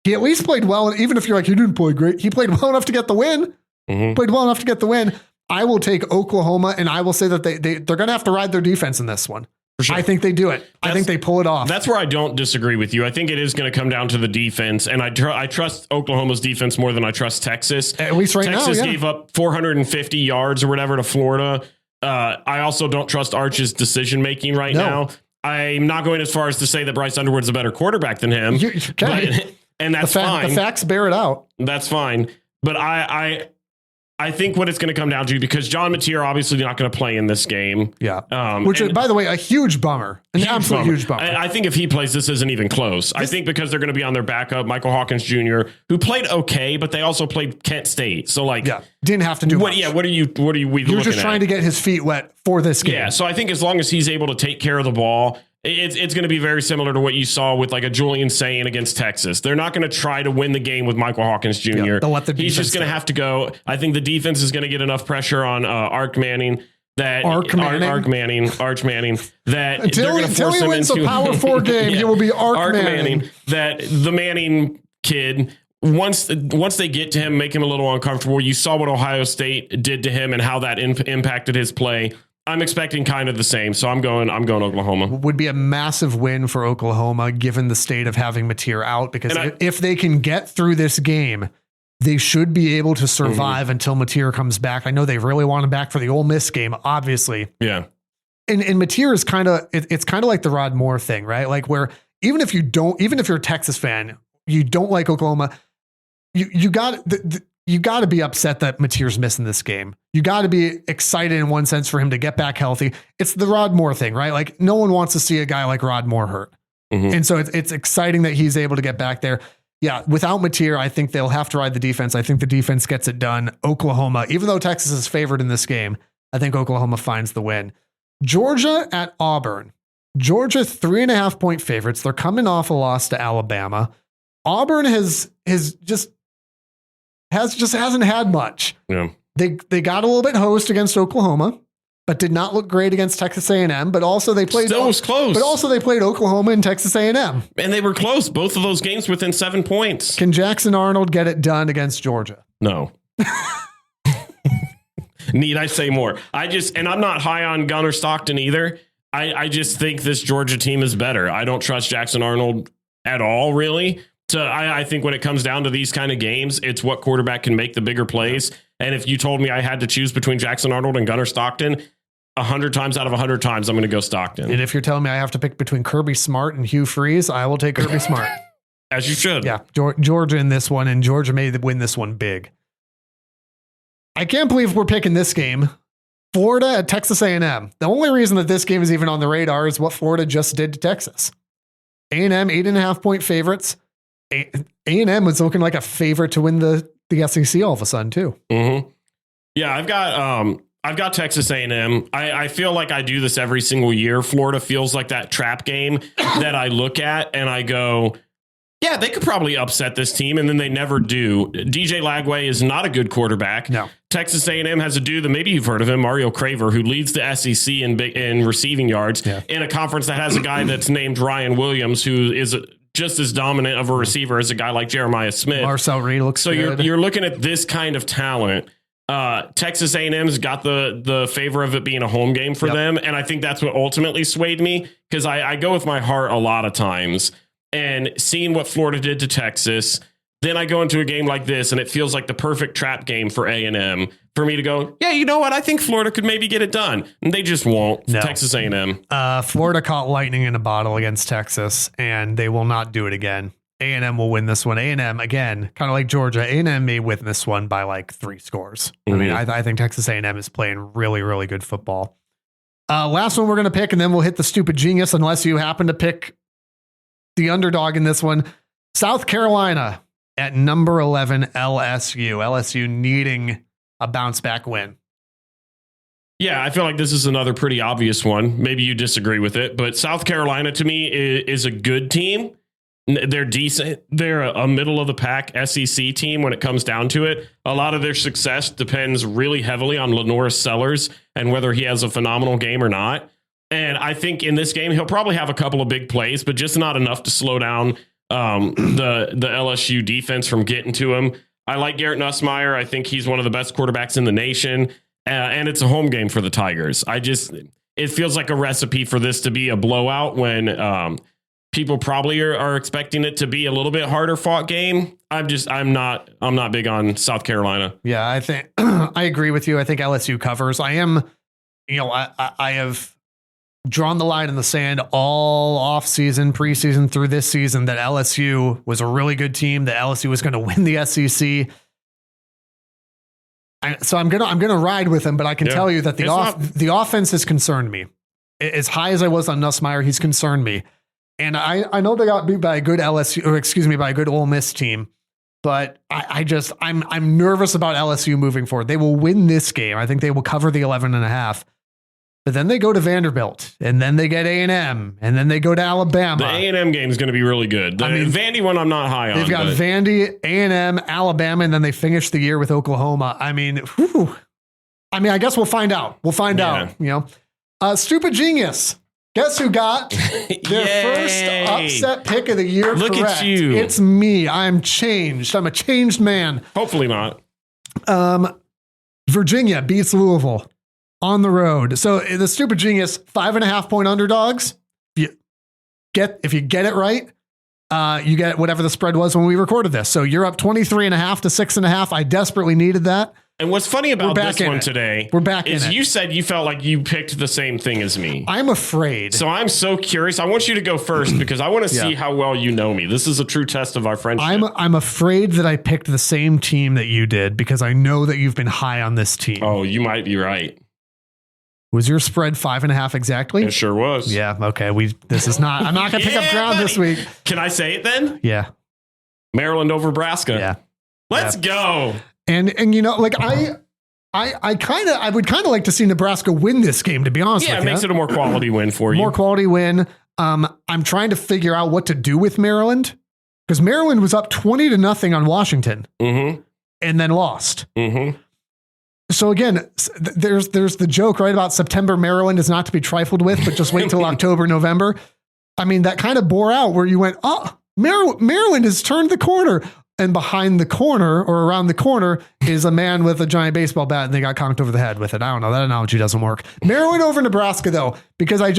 He at least played well, even if you're like, he didn't play great. He played well enough to get the win. Played well enough to get the win. I will take Oklahoma, and I will say that they're going to have to ride their defense in this one. For sure. I think they do it. I think they pull it off.
That's where I don't disagree with you. I think it is going to come down to the defense, and I trust Oklahoma's defense more than I trust Texas.
At least right now,
Texas gave up 450 yards or whatever to Florida. I also don't trust Arch's decision-making right now. I'm not going as far as to say that Bryce Underwood's a better quarterback than him. And that's fine.
The facts bear it out.
That's fine. But I think what it's going to come down to, because John Mateer obviously not going to play in this game.
Yeah. Which, by the way, a huge bummer. Huge bummer.
I think if he plays, this isn't even close. I think because they're going to be on their backup, Michael Hawkins Jr., who played okay, but they also played Kent State. So
didn't have to do much.
Yeah. What are we
He was just trying to get his feet wet for this game.
Yeah. So I think as long as he's able to take care of the ball, it's going to be very similar to what you saw with like a Julian Sayin against Texas. They're not going to try to win the game with Michael Hawkins Jr.
Yeah, they'll let the
He's just going to have to go. I think the defense is going to get enough pressure on Arch Manning that
Arch Manning
that
until he wins a Power 4 game, he will be Arch Manning.
That the Manning kid, once they get to him, make him a little uncomfortable. You saw what Ohio State did to him and how that impacted his play. I'm expecting kind of the same, so I'm going Oklahoma.
Would be a massive win for Oklahoma given the state of having Mateer out, because if they can get through this game, they should be able to survive until Mateer comes back. I know they really want him back for the Ole Miss game, obviously.
Yeah.
And Mateer is kind of like the Rod Moore thing, right? Like where even if you're a Texas fan, you don't like Oklahoma, you got to be upset that Mateer's missing this game. You got to be excited in one sense for him to get back healthy. It's the Rod Moore thing, right? Like no one wants to see a guy like Rod Moore hurt. And so it's exciting that he's able to get back there. Yeah. Without Mateer, I think they'll have to ride the defense. I think the defense gets it done. Oklahoma, even though Texas is favored in this game, I think Oklahoma finds the win. Georgia at Auburn. Georgia 3.5-point favorites. They're coming off a loss to Alabama. Auburn hasn't had much.
Yeah.
They got a little bit hosed against Oklahoma, but did not look great against Texas A&M. But also they played
was close.
But also they played Oklahoma and Texas A&M,
and they were close. Both of those games within 7 points.
Can Jackson Arnold get it done against Georgia?
No. Need I say more? And I'm not high on Gunnar Stockton either. I just think this Georgia team is better. I don't trust Jackson Arnold at all, really. So I think when it comes down to these kind of games, it's what quarterback can make the bigger plays. And if you told me I had to choose between Jackson Arnold and Gunnar Stockton, 100 times out of 100 times, I'm going to go Stockton.
And if you're telling me I have to pick between Kirby Smart and Hugh Freeze, I will take Kirby Smart.
As you should.
Yeah, Georgia in this one, and Georgia may win this one big. I can't believe we're picking this game. Florida at Texas A&M. The only reason that this game is even on the radar is what Florida just did to Texas. A&M 8.5-point favorites. A&M was looking like a favorite to win the SEC all of a sudden too.
Mm-hmm. Yeah, I've got Texas A&M. I feel like I do this every single year. Florida feels like that trap game that I look at and I go, yeah, they could probably upset this team, and then they never do. DJ Lagway is not a good quarterback.
No.
Texas A&M has a dude that maybe you've heard of him, Mario Craver, who leads the SEC in receiving yards in a conference that has a guy that's named Ryan Williams, who is just as dominant of a receiver as a guy like Jeremiah Smith.
Marcel Reed looks
so
good.
You're looking at this kind of talent. Texas A&M's got the favor of it being a home game for them, and I think that's what ultimately swayed me, because I go with my heart a lot of times. And seeing what Florida did to Texas, then I go into a game like this, and it feels like the perfect trap game for A&M for me to go, yeah, you know what? I think Florida could maybe get it done. And they just won't. No. Texas A&M.
Florida caught lightning in a bottle against Texas, and they will not do it again. A&M will win this one. A&M, again, kind of like Georgia, A&M may win this one by like 3 scores. Mm-hmm. I mean, I think Texas A&M is playing really, really good football. Last one we're going to pick, and then we'll hit the stupid genius unless you happen to pick the underdog in this one. South Carolina at number 11, LSU. LSU needing a bounce back win.
Yeah, I feel like this is another pretty obvious one. Maybe you disagree with it, but South Carolina to me is a good team. They're decent. They're a middle of the pack SEC team when it comes down to it. A lot of their success depends really heavily on Lenoris Sellers and whether he has a phenomenal game or not. And I think in this game, he'll probably have a couple of big plays, but just not enough to slow down the LSU defense from getting to him. I like Garrett Nussmeier. I think he's one of the best quarterbacks in the nation. And it's a home game for the Tigers. It feels like a recipe for this to be a blowout when people probably are expecting it to be a little bit harder fought game. I'm not big on South Carolina.
Yeah, I think I agree with you. I think LSU covers. I have drawn the line in the sand all off season, preseason through this season that LSU was a really good team, that LSU was going to win the SEC. So I'm gonna ride with him, but I can tell you that the offense has concerned me. As high as I was on Nussmeier, he's concerned me. And I know they got beat by a good by a good Ole Miss team, but I'm nervous about LSU moving forward. They will win this game. I think they will cover the 11.5. But then they go to Vanderbilt, and then they get A&M, and then they go to Alabama.
The A&M game is going to be really good. Vandy one I'm not high on.
They've got Vandy, A&M, Alabama, and then they finish the year with Oklahoma. I guess we'll find out. We'll find out. Stupid genius. Guess who got their first upset pick of the year?
Look
correct.
at you.
It's me. I'm changed. I'm a changed man.
Hopefully not.
Virginia beats Louisville on the road. So the stupid genius, 5.5 point underdogs. If you get it right, you get whatever the spread was when we recorded this. So you're up 23.5 to 6.5. I desperately needed that.
And what's funny about this one today is you said you felt like you picked the same thing as me.
I'm afraid.
So I'm so curious. I want you to go first because I want to see how well you know me. This is a true test of our friendship.
I'm afraid that I picked the same team that you did because I know that you've been high on this team.
Oh, you might be right.
Was your spread 5.5 exactly?
It sure was.
Yeah. Okay. I'm not going to pick up ground this week.
Can I say it then?
Yeah.
Maryland over Nebraska.
Yeah.
Let's go.
And I would kind of like to see Nebraska win this game, to be honest with you.
Yeah, it makes it a more quality win for you.
More quality win. I'm trying to figure out what to do with Maryland because Maryland was up 20-0 on Washington and then lost. Mm-hmm. So again, there's the joke, right, about September Maryland is not to be trifled with, but just wait till October, November. I mean, that kind of bore out where you went, Maryland has turned the corner. And behind the corner or around the corner is a man with a giant baseball bat and they got conked over the head with it. I don't know. That analogy doesn't work. Maryland over Nebraska, though, because I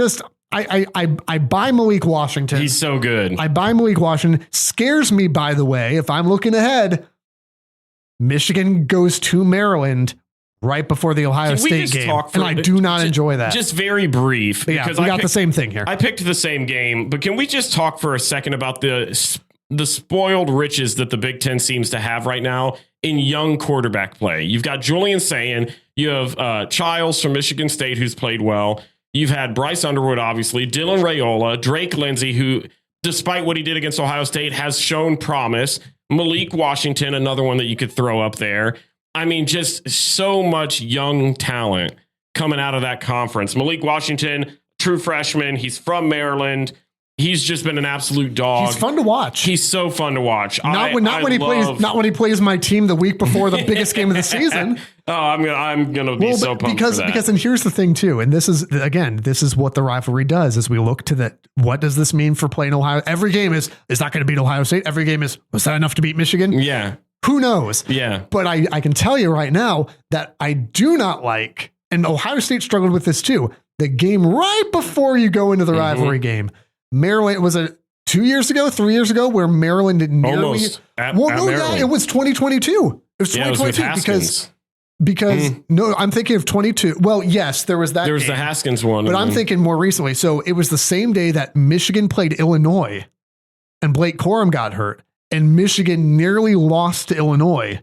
buy Malik Washington.
He's so good.
I buy Malik Washington. Scares me, by the way, if I'm looking ahead, Michigan goes to Maryland right before the Ohio State game. And I do not enjoy that.
Just very brief.
Because we got the same thing here.
I picked the same game, but can we just talk for a second about the spoiled riches that the Big Ten seems to have right now in young quarterback play? You've got Julian Sayin. You have Childs from Michigan State, who's played well. You've had Bryce Underwood, obviously, Dylan Raiola, Drake Lindsey, who, despite what he did against Ohio State, has shown promise. Malik Washington, another one that you could throw up there. I mean, just so much young talent coming out of that conference. Malik Washington, true freshman. He's from Maryland. He's just been an absolute dog.
He's fun to watch.
He's so fun to watch.
Not when he plays my team the week before the biggest game of the season.
Oh, I'm gonna be so pumped for that.
And here's the thing too, and this is what the rivalry does. As we look to that, what does this mean for playing Ohio? Every game is not going to beat Ohio State. Every game was that enough to beat Michigan?
Yeah.
Who knows?
Yeah.
But I can tell you right now that I do not like, and Ohio State struggled with this too. The game right before you go into the rivalry game. Maryland, was it 3 years ago, where Maryland didn't nearly. It was 2022. It was 2022 because no, I'm thinking of 22. Well, yes, there was that.
There was the Haskins one,
but I'm thinking more recently. So it was the same day that Michigan played Illinois, and Blake Corum got hurt, and Michigan nearly lost to Illinois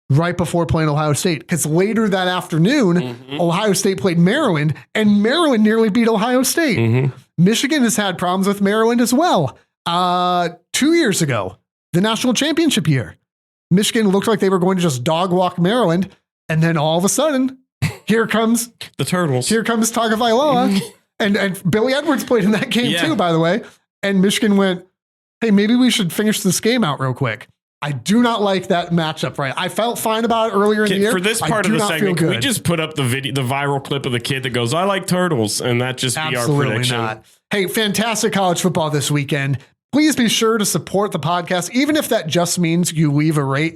right before playing Ohio State. Because later that afternoon, Ohio State played Maryland, and Maryland nearly beat Ohio State. Michigan has had problems with Maryland as well. 2 years ago, the national championship year, Michigan looked like they were going to just dog walk Maryland. And then all of a sudden, here comes
the Turtles.
Here comes Tagovailoa. and Billy Edwards played in that game too, by the way. And Michigan went, hey, maybe we should finish this game out real quick. I do not like that matchup, right? I felt fine about it earlier in the year.
For this part of the segment, can we just put up the viral clip of the kid that goes, I like turtles, and that just be our prediction? Not. Hey, fantastic college football this weekend. Please be sure to support the podcast, even if that just means you leave a rate,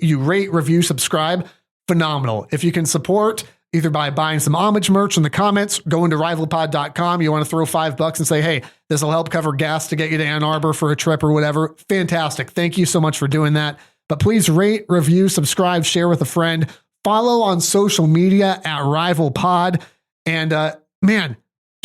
review, subscribe. Phenomenal. If you can support either by buying some homage merch in the comments, going to rivalpod.com. You want to throw $5 and say, hey, this will help cover gas to get you to Ann Arbor for a trip or whatever. Fantastic. Thank you so much for doing that. But please rate, review, subscribe, share with a friend, follow on social media at RivalPod. And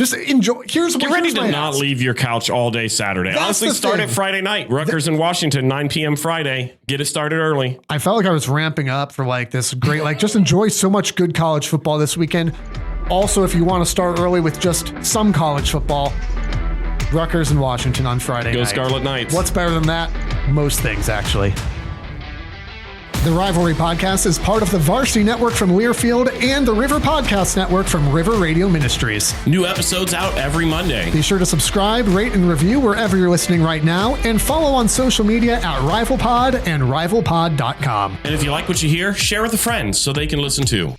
Just enjoy.
Get ready to not leave your couch all day Saturday. Honestly, start it Friday night. Rutgers and Washington, 9 p.m. Friday. Get it started early.
I felt like I was ramping up for like this great, like just enjoy so much good college football this weekend. Also, if you want to start early with just some college football, Rutgers and Washington on Friday night.
Go Scarlet Knights.
What's better than that? Most things, actually. The Rivalry Podcast is part of the Varsity Network from Learfield and the River Podcast Network from River Radio Ministries.
New episodes out every Monday.
Be sure to subscribe, rate, and review wherever you're listening right now, and follow on social media at RivalPod and RivalPod.com.
And if you like what you hear, share with a friend so they can listen too.